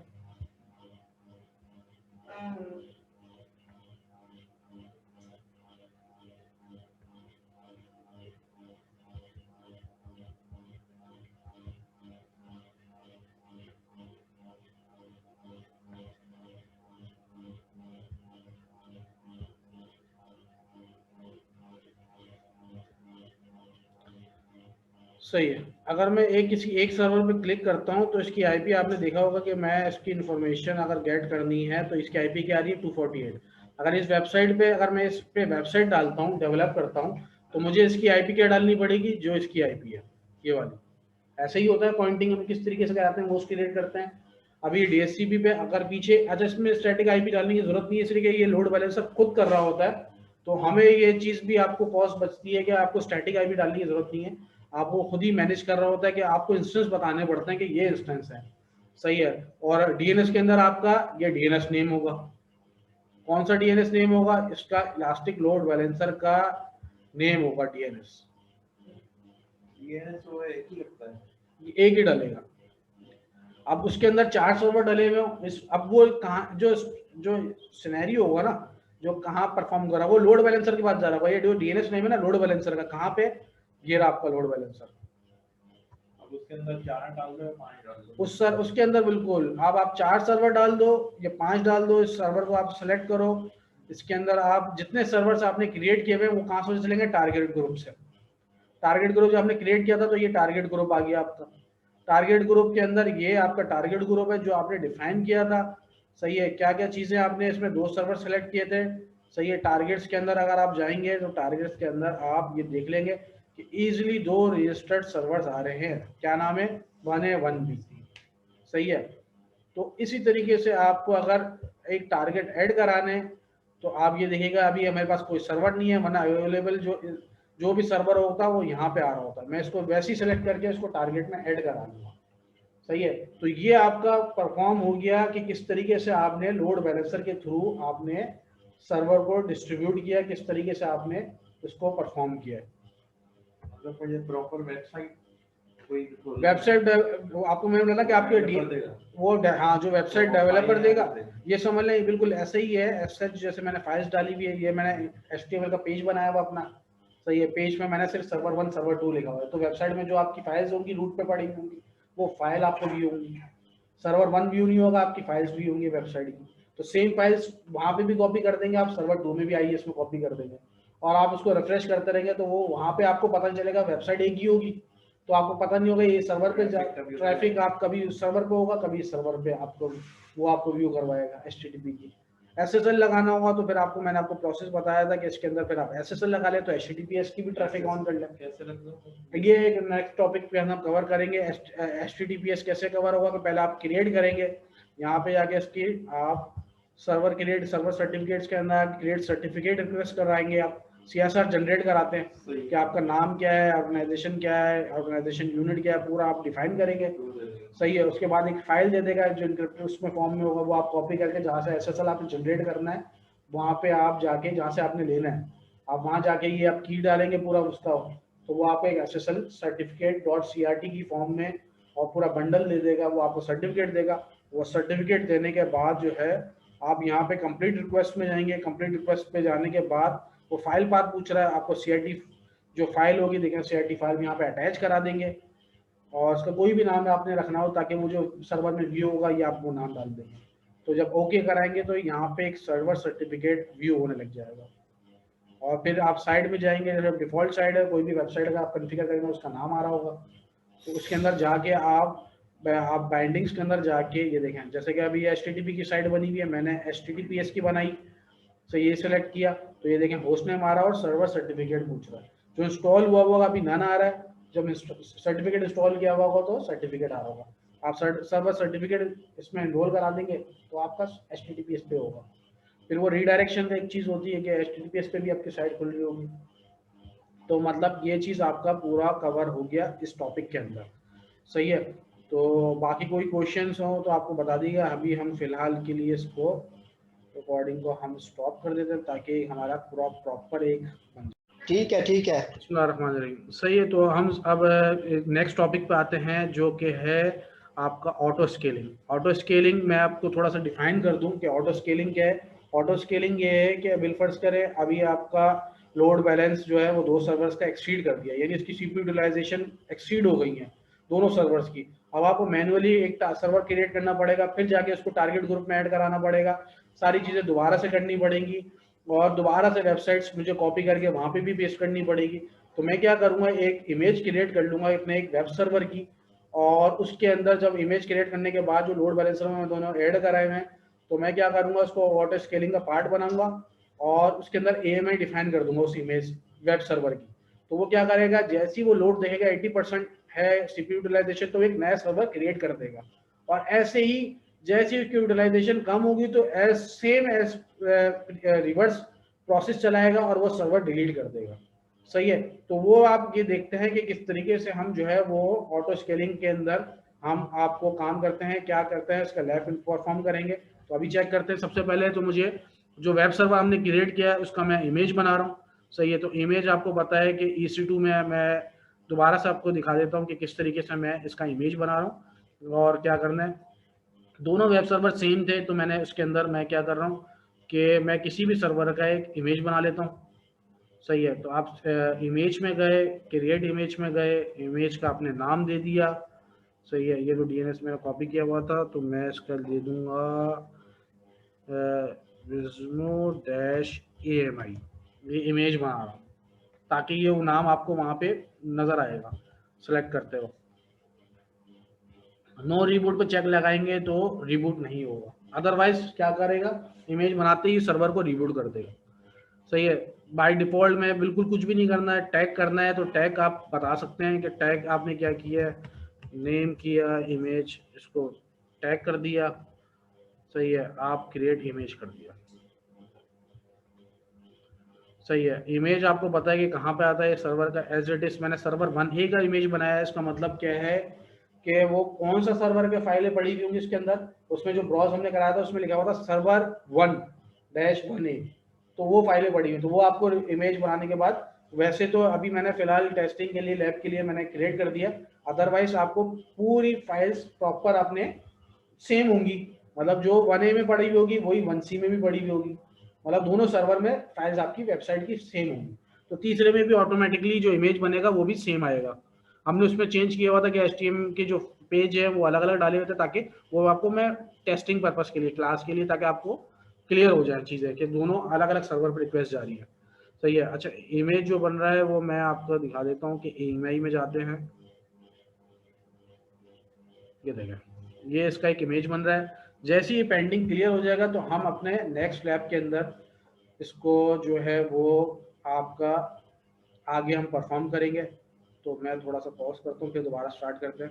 सही है। अगर मैं किसी एक सर्वर पे क्लिक करता हूँ तो इसकी आईपी आपने देखा होगा कि मैं इसकी इन्फॉर्मेशन अगर गेट करनी है तो इसकी आईपी क्या आ रही है 248। अगर इस वेबसाइट पे अगर मैं इस पे वेबसाइट डालता हूँ, डेवलप करता हूँ, तो मुझे इसकी आईपी क्या डालनी पड़ेगी, जो इसकी आईपी है ये वाली। ऐसे ही होता है पॉइंटिंग हम किस तरीके से कराते हैं वो क्रिएट करते हैं। अभी डीएससीपी पे अगर पीछे, अच्छा इसमें स्टैटिक आईपी डालने की जरूरत नहीं है इसलिए ये लोड बैलेंसर खुद कर रहा होता है, तो हमें ये चीज भी आपको कॉस्ट बचती है कि आपको स्टैटिक आईपी डालने की जरूरत नहीं है, आपको खुद ही मैनेज कर रहा होता है कि आपको इंस्टेंस बताने पड़ते हैं कि ये इंस्टेंस है। सही है। और डीएनएस के अंदर आपका ये डीएनएस नेम होगा। कौन सा डीएनएस नेम होगा, इसका इलास्टिक लोड बैलेंसर का नेम होगा डीएनएस। डीएनएस वो एक ही लगता है, एक ही डलेगा। अब उसके अंदर 4 सर्वर डले हुए हो, अब वो कहाँ जो जो सिनेरियो होगा ना, जो कहाँ परफॉर्म कर रहा है वो लोड बैलेंसर की बात जा रहा है। ये जो डीएनएस नेम है ना लोड बैलेंसर का, कहाँ पे, ये रहा आपका लोड बैलेंसर। अब उसके अंदर 4 डाल दो या 5 डाल दो, उसके अंदर बिल्कुल अब आप 4 सर्वर डाल दो या 5 डाल दो, इस सर्वर को आप सेलेक्ट करो। इसके अंदर आप जितने सर्वर्स आपने क्रिएट किए हुए वो कहाँ से चलेंगे, टारगेट ग्रुप से। टारगेट ग्रुप जो आपने क्रिएट किया था तो ये टारगेट ग्रुप आ गया आपका। टारगेट ग्रुप के अंदर ये आपका टारगेट ग्रुप है जो आपने डिफाइन किया था। सही है। क्या क्या चीजें आपने इसमें 2 सर्वर सेलेक्ट किए थे। सही है। टारगेट्स के अंदर अगर आप जाएंगे तो टारगेट्स के अंदर आप ये देख लेंगे कि इजीली 2 रजिस्टर्ड सर्वर्स आ रहे हैं। क्या नाम है, 1 है 1 बी। सही है। तो इसी तरीके से आपको अगर एक टारगेट ऐड कराने तो आप ये देखिएगा अभी हमारे पास कोई सर्वर नहीं है, वरना अवेलेबल जो भी सर्वर होता है वो यहाँ पे आ रहा होता है। मैं इसको वैसे ही सेलेक्ट करके इसको टारगेट में ऐड करा लूँगा। सही है। तो ये आपका परफॉर्म हो गया कि किस तरीके से आपने लोड बैलेंसर के थ्रू आपने सर्वर को डिस्ट्रीब्यूट किया, किस तरीके से आपने इसको परफॉर्म किया। मतलब कोई प्रॉपर वेबसाइट कोई वेबसाइट आपको मैंने बोला कि आपके वो हाँ जो वेबसाइट डेवलपर देगा, ये समझ लें बिल्कुल ऐसे ही है। एसएच जैसे मैंने फाइल्स डाली हुई है, ये मैंने एचटीएमएल का पेज बनाया हुआ अपना। सही है। पेज में मैंने सिर्फ सर्वर 1 सर्वर 2 लिखा हुआ है, तो वेबसाइट में जो आपकी फाइल्स होंगी रूट पे पड़ी होंगी वो फाइल आपको व्यू होंगी। सर्वर 1 व्यू नहीं होगा, आपकी फाइल्स भी होंगी वेबसाइट की। तो सेम फाइल्स वहाँ पे भी कॉपी कर देंगे आप, सर्वर 2 में भी आइए इसमें कॉपी कर देंगे, और आप उसको रिफ्रेश करते रहेंगे तो वो वहाँ पे आपको पता चलेगा वेबसाइट एक ही होगी। तो आपको पता नहीं होगा ये सर्वर पे ट्रैफिक आप कभी उस सर्वर पे होगा, कभी इस सर्वर पे आपको वो आपको व्यू करवाएगा एचटीटीपी की। एसएसएल लगाना होगा तो फिर आपको मैंने आपको प्रोसेस बताया था कि इसके अंदर फिर आप एसएसएल लगा ले तो एचटीटीपीएस की भी ट्रैफिक ऑन कर ले। कैसे लग दो, ये एक नेक्स्ट टॉपिक पे हम कवर करेंगे। एचटीटीपीएस कैसे कवर होगा, तो पहले आप क्रिएट करेंगे, यहाँ पे जाके इसकी आप सर्वर क्रिएट, सर्वर सर्टिफिकेट्स के अंदर क्रिएट सर्टिफिकेट रिक्वेस्ट कराएंगे। आप सीएसआर जनरेट कराते हैं कि आपका नाम क्या है, ऑर्गेनाइजेशन क्या है, ऑर्गेनाइजेशन यूनिट क्या है, पूरा आप डिफाइन करेंगे। सही है। उसके बाद एक फाइल दे देगा जो इनक्रिप्टेड उसमें फॉर्म में होगा, वो आप कॉपी करके जहाँ से एसएसएल आपने जनरेट करना है वहाँ पे आप जाके जहाँ से आपने लेना है आप वहाँ जाके ये आप की डालेंगे पूरा उसका, तो वो आपको एक एसएसएल सर्टिफिकेट .crt की फॉर्म में और पूरा बंडल दे देगा, वो आपको सर्टिफिकेट देगा। वो सर्टिफिकेट देने के बाद जो है आप यहाँ पे कंप्लीट रिक्वेस्ट में जाएंगे। कंप्लीट रिक्वेस्ट पे जाने के बाद वो फाइल पाथ पूछ रहा है आपको, सीआरटी जो फाइल होगी देखें सीआरटी फाइल यहाँ पे अटैच करा देंगे, और उसका कोई भी नाम आपने रखना हो ताकि वो जो सर्वर में व्यू होगा ये आप वो नाम डाल देंगे। तो जब ओके कराएंगे तो यहाँ पे एक सर्वर सर्टिफिकेट व्यू होने लग जाएगा। और फिर आप साइड में जाएंगे, जैसे डिफॉल्ट साइड है कोई भी वेबसाइट का आप कॉन्फ़िगर करेंगे उसका नाम आ रहा होगा, तो उसके अंदर जाके आप बाइंडिंग्स के अंदर जाके ये देखें, जैसे कि अभी HTTP की साइट बनी हुई है, मैंने HTTPS की बनाई, तो ये सिलेक्ट किया तो ये देखें होस्ट नेम आ रहा है और सर्वर सर्टिफिकेट पूछ रहा है। जो इंस्टॉल हुआ होगा अभी नन आ रहा है, जब सर्टिफिकेट इंस्टॉल किया हुआ होगा तो सर्टिफिकेट आ रहा होगा। आप सर्वर सर्टिफिकेट इसमें इनरोल करा देंगे तो आपका HTTPS पे होगा। फिर वो रीडायरेक्शन एक चीज़ होती है कि HTTPS पे भी आपकी साइट खुल रही होगी। तो मतलब ये चीज़ आपका पूरा कवर हो गया इस टॉपिक के अंदर। सही है। तो बाकी कोई क्वेश्चंस हो तो आपको बता दीजिएगा। अभी हम फिलहाल के लिए इसको रिकॉर्डिंग को हम स्टॉप कर देते हैं ताकि हमारा पूरा प्रॉपर एक बन जाए। ठीक है ठीक है। बिस्मिल्लाहिर्रहमानिर्रहीम। सही है। तो हम अब नेक्स्ट टॉपिक पे आते हैं जो कि है आपका ऑटो स्केलिंग। ऑटो स्केलिंग मैं आपको थोड़ा सा डिफाइन कर दूं कि ऑटो स्केलिंग क्या है। ऑटो स्केलिंग ये है कि बिलफर्ज करें अभी आपका लोड बैलेंस जो है वो 2 सर्वर्स का एक्सीड कर दिया, यानी इसकी सीपीयू यूटिलाइजेशन एक्सीड हो गई है दोनों सर्वर्स की। अब आपको मैनुअली एक सर्वर क्रिएट करना पड़ेगा, फिर जाके उसको टारगेट ग्रुप में ऐड कराना पड़ेगा, सारी चीज़ें दोबारा से करनी पड़ेंगी, और दोबारा से वेबसाइट्स मुझे कॉपी करके वहाँ पे भी पेस्ट करनी पड़ेगी। तो मैं क्या करूँगा, एक इमेज क्रिएट कर लूँगा अपने एक वेब सर्वर की, और उसके अंदर जब इमेज क्रिएट करने के बाद जो लोड बैलेंसर में दोनों ऐड कराए हुए हैं, तो मैं क्या करूँगा, उसको ऑटो स्केलिंग का पार्ट बनाऊंगा और उसके अंदर AMI डिफाइन कर दूंगा उस इमेज वेब सर्वर की। तो वो क्या करेगा, जैसे ही वो लोड देखेगा 80% है CPU यूटिलाइजेशन, तो एक नया सर्वर क्रिएट कर देगा। और ऐसे ही जैसे ही उसकी यूटिलाइजेशन कम होगी तो as same as reverse process चलाएगा और वो सर्वर डिलीट कर देगा। सही है। तो वो आप ये देखते हैं कि किस तरीके से हम जो है वो ऑटो स्केलिंग के अंदर हम आपको काम करते हैं, क्या करते हैं, इसका लैब परफॉर्म करेंगे। तो अभी चेक करते हैं। सबसे पहले तो मुझे जो वेब सर्वर हमने क्रिएट किया है उसका मैं इमेज बना रहा हूँ। सही है। तो इमेज आपको पता है कि EC2 में मैं दोबारा से आपको दिखा देता हूँ कि किस तरीके से मैं इसका इमेज बना रहा हूँ और क्या करना है। दोनों वेब सर्वर सेम थे, तो मैंने उसके अंदर मैं क्या कर रहा हूँ कि मैं किसी भी सर्वर का एक इमेज बना लेता हूँ। सही है। तो आप इमेज में गए, क्रिएट इमेज में गए, इमेज का आपने नाम दे दिया। सही है। ये जो DNS में कॉपी किया हुआ था, तो मैं इसका दे दूंगा Vismo-AMI। ये इमेज बना रहा हूँ ताकि ये वो नाम आपको वहाँ पे नज़र आएगा सेलेक्ट करते हो। नो रिबूट पे चेक लगाएंगे तो रिबूट नहीं होगा, अदरवाइज क्या करेगा, इमेज बनाते ही सर्वर को रिबूट कर देगा। सही है। बाय डिफॉल्ट में बिल्कुल कुछ भी नहीं करना है, टैग करना है तो टैग आप बता सकते हैं कि टैग आपने क्या किया है, नेम किया, इमेज, इसको टैग कर दिया। सही है। आप क्रिएट इमेज कर दिया। सही है। इमेज आपको पता है कि कहाँ पे आता है सर्वर का, एज इट इज मैंने सर्वर 1A का इमेज बनाया है। इसका मतलब क्या है कि वो कौन सा सर्वर के फाइलें पड़ी हुई होंगी इसके अंदर, उसमें जो ब्राउज हमने कराया था उसमें लिखा हुआ था सर्वर 1-1A, तो वो फाइलें पड़ी हुई। तो वो आपको इमेज बनाने के बाद, वैसे तो अभी मैंने फिलहाल टेस्टिंग के लिए लैब के लिए मैंने क्रिएट कर दिया, अदरवाइज आपको पूरी फाइल्स प्रॉपर आपने सेम होंगी, मतलब जो 1A में पड़ी हुई होगी वही 1C में भी पड़ी हुई होगी, मतलब दोनों सर्वर में फाइल्स आपकी वेबसाइट की सेम होंगी। तो तीसरे में भी ऑटोमेटिकली जो इमेज बनेगा वो भी सेम आएगा। हमने उसमें चेंज किया हुआ था कि HTML के जो पेज है वो अलग अलग डाले हुए थे, ताकि वो आपको मैं टेस्टिंग पर्पस के लिए, क्लास के लिए, ताकि आपको क्लियर हो जाए चीज़ें कि दोनों अलग अलग सर्वर पर रिक्वेस्ट जा रही है। सही है। अच्छा, इमेज जो बन रहा है वो मैं आपको दिखा देता हूँ कि AMI में जाते हैं। ये देखें, ये इसका एक इमेज बन रहा है। जैसे ही पेंडिंग क्लियर हो जाएगा तो हम अपने नेक्स्ट लैब के अंदर इसको जो है वो आपका आगे हम परफॉर्म करेंगे। तो मैं थोड़ा सा पॉज करता हूँ, फिर दोबारा स्टार्ट करते हैं।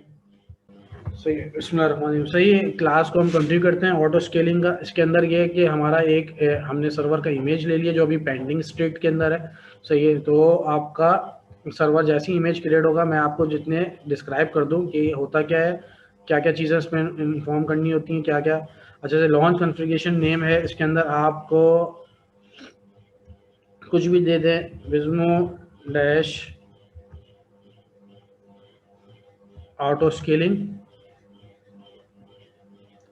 सही है। बिस्मिल्लाहिर्रहमानिर्रहीम। सही है। क्लास को हम कंटिन्यू करते हैं ऑटो स्केलिंग का। इसके अंदर ये है कि हमारा एक हमने सर्वर का इमेज ले लिया जो अभी पेंडिंग स्टेट के अंदर है। सही है। तो आपका सर्वर जैसी इमेज क्रिएट होगा, मैं आपको जितने डिस्क्राइब कर दूँ कि होता क्या है, क्या क्या चीज़ें इसमें इन्फॉर्म करनी होती हैं, क्या क्या। अच्छा, जैसे लॉन्च कॉन्फ़िगरेशन नेम है, इसके अंदर आपको कुछ भी दे दें, विज़मो डैश ऑटो स्केलिंग।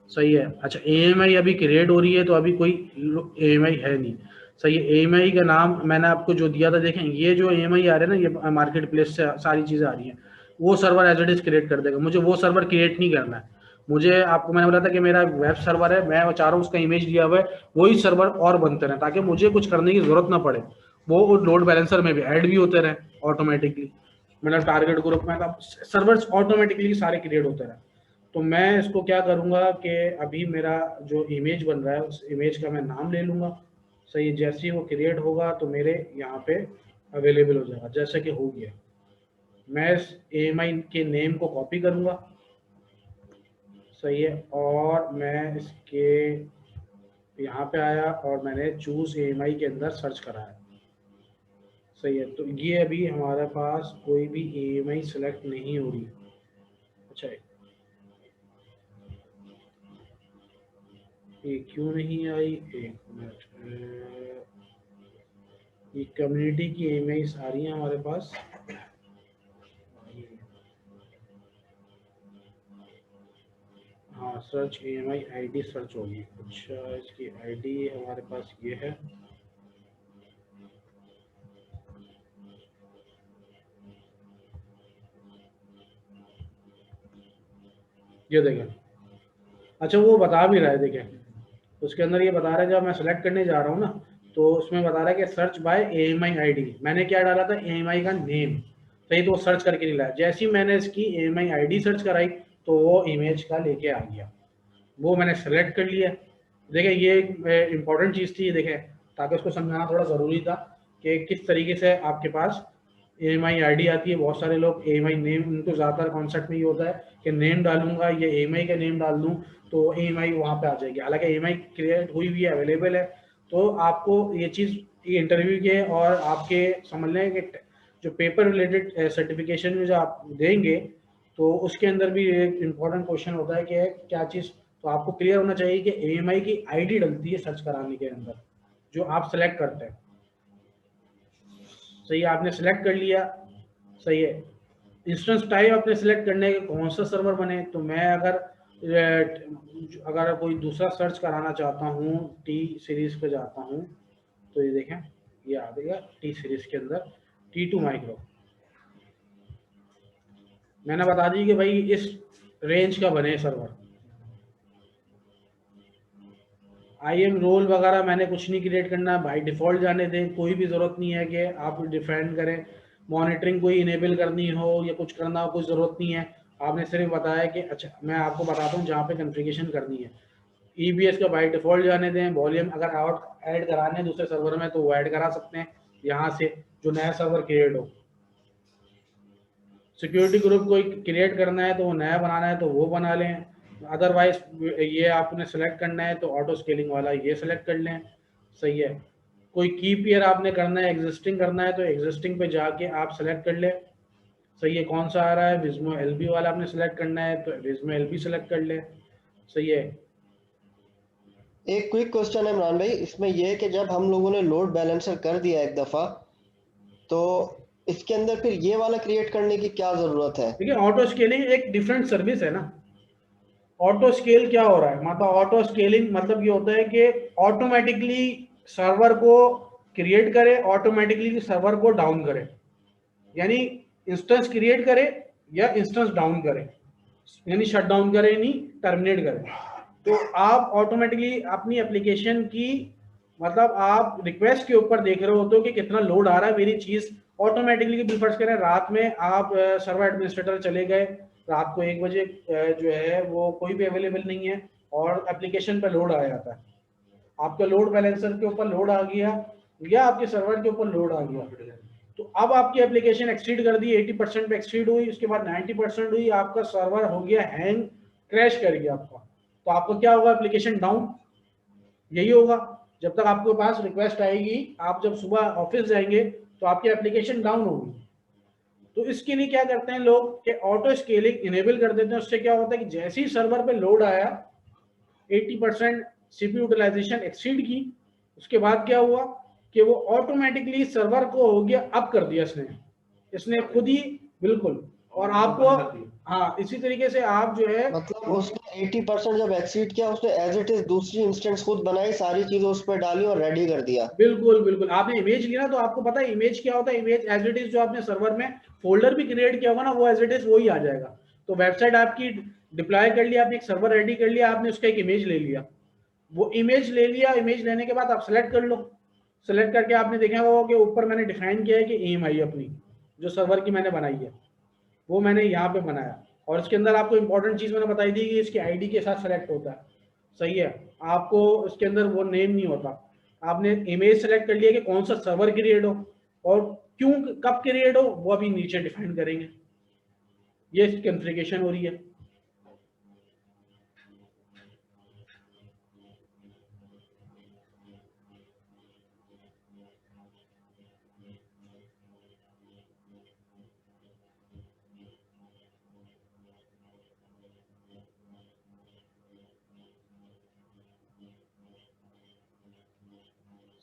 सही है। अच्छा, AMI अभी क्रिएट हो रही है तो अभी कोई AMI है नहीं। सही है। AMI का नाम मैंने आपको जो दिया था, देखें ये जो AMI आ रहे हैं ना, ये मार्केट प्लेस से सारी चीज़ें आ रही हैं, वो server as it is create कर देगा। मुझे वो सर्वर क्रिएट नहीं करना है। मुझे, आपको मैंने बोला था कि मेरा वेब सर्वर है, मैं चाह रहा हूँ उसका इमेज दिया हुआ है वही सर्वर और बनते रहे, ताकि मुझे कुछ करने की जरूरत ना पड़े, वो लोड बैलेंसर में भी ऐड भी होते रहे ऑटोमेटिकली। मेरा टारगेट ग्रुप में था, सर्वर्स ऑटोमेटिकली सारे क्रिएट होते रहे। तो मैं इसको क्या करूँगा कि अभी मेरा जो इमेज बन रहा है उस इमेज का मैं नाम ले लूँगा। सही है। जैसे ही वो क्रिएट होगा तो मेरे यहाँ पे अवेलेबल हो जाएगा, जैसे कि हो गया। मैं इस AMI के नेम को कॉपी करूँगा। सही है। और मैं इसके यहाँ पे आया और मैंने चूज AMI के अंदर सर्च करा है। सही है। तो ये अभी हमारे पास कोई भी AMI सेलेक्ट नहीं हो रही। अच्छा, ये क्यों नहीं आई, एक मिनट। ये कम्युनिटी की AMIs आ रही हैं हमारे पास। हाँ, सर्च AMI ID सर्च होगी। अच्छा, इसकी ID हमारे पास ये है। ये देखें। अच्छा, वो बता भी रहा है, देखें उसके अंदर ये बता रहा है, जब मैं सेलेक्ट करने जा रहा हूँ ना, तो उसमें बता रहा है कि सर्च बाय AMI ID। मैंने क्या डाला था, AMI का नेम, सही, तो वो सर्च करके नहीं लाया। जैसे ही मैंने इसकी AMI ID सर्च कराई तो वो इमेज का लेके आ गया, वो मैंने सेलेक्ट कर लिया। देखिए ये एक इम्पॉर्टेंट चीज़ थी, देखें, ताकि उसको समझाना थोड़ा ज़रूरी था कि किस तरीके से आपके पास AMI ID आती है। बहुत सारे लोग AMI नेम, उनको ज़्यादातर कॉन्सेप्ट में ये होता है कि नेम डालूंगा, ये AMI का नेम डाल दूँ तो AMI वहाँ पे आ जाएगी। हालांकि AMI क्रिएट हुई हुई है, अवेलेबल है। तो आपको ये चीज़ इंटरव्यू के और आपके समझ लें कि जो पेपर रिलेटेड सर्टिफिकेशन में जो आप देंगे तो उसके अंदर भी एक इम्पॉर्टेंट क्वेश्चन होता है कि क्या चीज़, तो आपको क्लियर होना चाहिए कि AMI की ID डलती है सर्च कराने के अंदर जो आप सेलेक्ट करते हैं। सही है, आपने सेलेक्ट कर लिया, सही है। इंस्टेंस टाइप आपने सेलेक्ट करने के कौन सा सर्वर बने, तो मैं अगर कोई दूसरा सर्च कराना चाहता हूँ, टी सीरीज पे जाता हूँ, तो ये देखें, ये आ गया टी सीरीज के अंदर T2 माइक्रो। मैंने बता दी कि भाई इस रेंज का बने सर्वर। IAM रोल वगैरह मैंने कुछ नहीं क्रिएट करना, बाय डिफ़ॉल्ट जाने दें, कोई भी ज़रूरत नहीं है कि आप डिफाइन करें। मॉनिटरिंग कोई इनेबल करनी हो या कुछ करना हो, कोई ज़रूरत नहीं है। आपने सिर्फ बताया कि अच्छा, मैं आपको बताता हूँ जहाँ पे कॉन्फ़िगरेशन करनी है। EBS का बाय डिफ़ॉल्ट जाने दें। वॉल्यूम अगर आउट ऐड कराने हैं दूसरे सर्वर में तो वो ऐड करा सकते हैं यहाँ से, जो नया सर्वर क्रिएट हो। सिक्योरिटी ग्रुप कोई क्रिएट करना है तो वो नया बनाना है तो वो बना लें। अदरवाइज ये आपने सेलेक्ट करना है तो ऑटो स्केलिंग वाला ये सेलेक्ट कर लें, सही है। कोई की पेयर आपने करना है, एग्जिस्टिंग करना है तो एग्जिस्टिंग पे जाके आप सेलेक्ट कर लें, सही है। कौन सा आ रहा है, विजमो LB वाला आपने सेलेक्ट करना है तो विजमो LB सेलेक्ट कर लें, सही है। एक क्विक क्वेश्चन है इमरान भाई, इसमें यह है कि जब हम लोगों ने लोड बैलेंसर कर दिया एक दफ़ा, तो इसके अंदर फिर ये वाला क्रिएट करने की क्या ज़रूरत है? देखिए ऑटो स्केलिंग एक डिफरेंट सर्विस है ना। ऑटो स्केल क्या हो रहा है, मतलब ऑटो स्केलिंग मतलब ये होता है कि ऑटोमेटिकली सर्वर को क्रिएट करे, ऑटोमेटिकली सर्वर को डाउन करे, यानी इंस्टेंस क्रिएट करे या इंस्टेंस डाउन करे, यानी शट डाउन करे नहीं टर्मिनेट करे। तो आप ऑटोमेटिकली अपनी एप्लीकेशन की, मतलब आप रिक्वेस्ट के ऊपर देख रहे होते हो कि कितना लोड आ रहा है, मेरी चीज ऑटोमेटिकली बिल्कुल करें। रात में आप सर्वर एडमिनिस्ट्रेटर चले गए, रात को 1 बजे जो है वो कोई भी अवेलेबल नहीं है और एप्लीकेशन पर लोड आ जाता है, आपका लोड बैलेंसर के ऊपर लोड आ गया या आपके सर्वर के ऊपर लोड आ गया, तो अब आपकी एप्लीकेशन एक्सीड कर दी, 80% पे एक्सीड हुई, उसके बाद 90% हुई, आपका सर्वर हो गया हैंग, क्रैश कर गया आपका, तो आपको क्या होगा, एप्लीकेशन डाउन, यही होगा। जब तक आपके पास रिक्वेस्ट आएगी, आप जब सुबह ऑफिस जाएंगे तो आपकी एप्लीकेशन डाउन होगी। तो इसके लिए क्या करते हैं लोग कि ऑटो स्केलिंग इनेबल कर देते हैं। उससे क्या होता है कि जैसे ही सर्वर पे लोड आया, 80% CPU यूटिलाइजेशन एक्सीड की, उसके बाद क्या हुआ कि वो ऑटोमेटिकली सर्वर को हो गया अप कर दिया इसने, इसने खुद ही, बिल्कुल। और आपको, हाँ, इसी तरीके से आप जो है, मतलब उसने 80% जब एक्सीड किया, उसने एज इट इज दूसरी इंस्टेंस खुद बनाई, सारी चीजें उस पर डाली और रेडी कर दिया। बिल्कुल बिल्कुल, आपने इमेज लिया ना, तो आपको पता है इमेज क्या होता है, इमेज एज इट इज जो आपने सर्वर में फोल्डर भी क्रिएट किया होगा ना, वो एज इट इज वो ही आ जाएगा। तो वेबसाइट आपकी डिप्लॉय कर लिया आपने, एक सर्वर रेडी कर लिया आपने, उसका एक इमेज ले लिया, वो इमेज ले लिया, इमेज लेने के बाद आप सेलेक्ट कर लो। सेलेक्ट करके आपने देखा होगा कि ऊपर मैंने डिफाइन किया है कि AMI अपनी जो सर्वर की मैंने बनाई है वो मैंने यहाँ पे बनाया, और इसके अंदर आपको इंपॉर्टेंट चीज़ मैंने बताई थी कि इसकी ID के साथ सेलेक्ट होता है, सही है। आपको इसके अंदर वो नेम नहीं होता, आपने इमेज सेलेक्ट कर लिया कि कौन सा सर्वर क्रिएट हो और क्यों, कब क्रिएट हो, वो अभी नीचे डिफाइन करेंगे। ये इसकी कॉन्फ़िगरेशन हो रही है।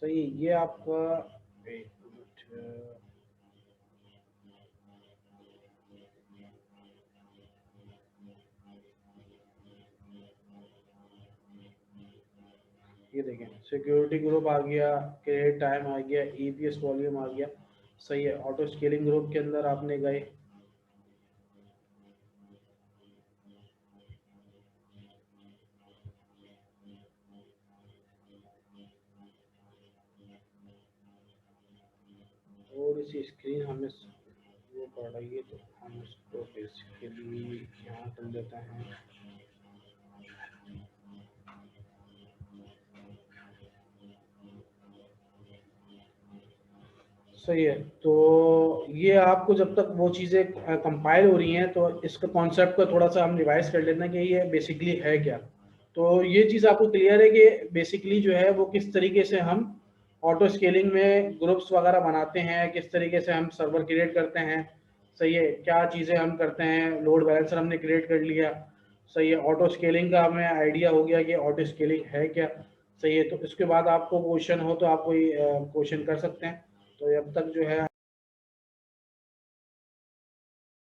सही, ये आपका, एक मिनट, ये देखें, सिक्योरिटी ग्रुप आ गया, क्रिएट टाइम आ गया, EPS वॉल्यूम आ गया, सही है। ऑटो स्केलिंग ग्रुप के अंदर आपने गए, थोड़ी सी स्क्रीन हमें वो पड़ रही है, तो हम उसको बेसिकली यहाँ कर देते हैं। सही है, तो ये आपको जब तक वो चीज़ें कंपाइल हो रही हैं तो इसका कॉन्सेप्ट को थोड़ा सा हम रिवाइज कर लेते हैं कि ये बेसिकली है क्या। तो ये चीज़ आपको क्लियर है कि बेसिकली जो है वो किस तरीके से हम ऑटो स्केलिंग में ग्रुप्स वगैरह बनाते हैं, किस तरीके से हम सर्वर क्रिएट करते हैं। सही है, क्या चीज़ें हम करते हैं, लोड बैलेंसर हमने क्रिएट कर लिया। सही है, ऑटो स्केलिंग का हमें आइडिया हो गया कि ऑटो स्केलिंग है क्या। सही है, तो इसके बाद आपको क्वेश्चन हो तो आप कोई क्वेश्चन कर सकते हैं। तो अब तक जो है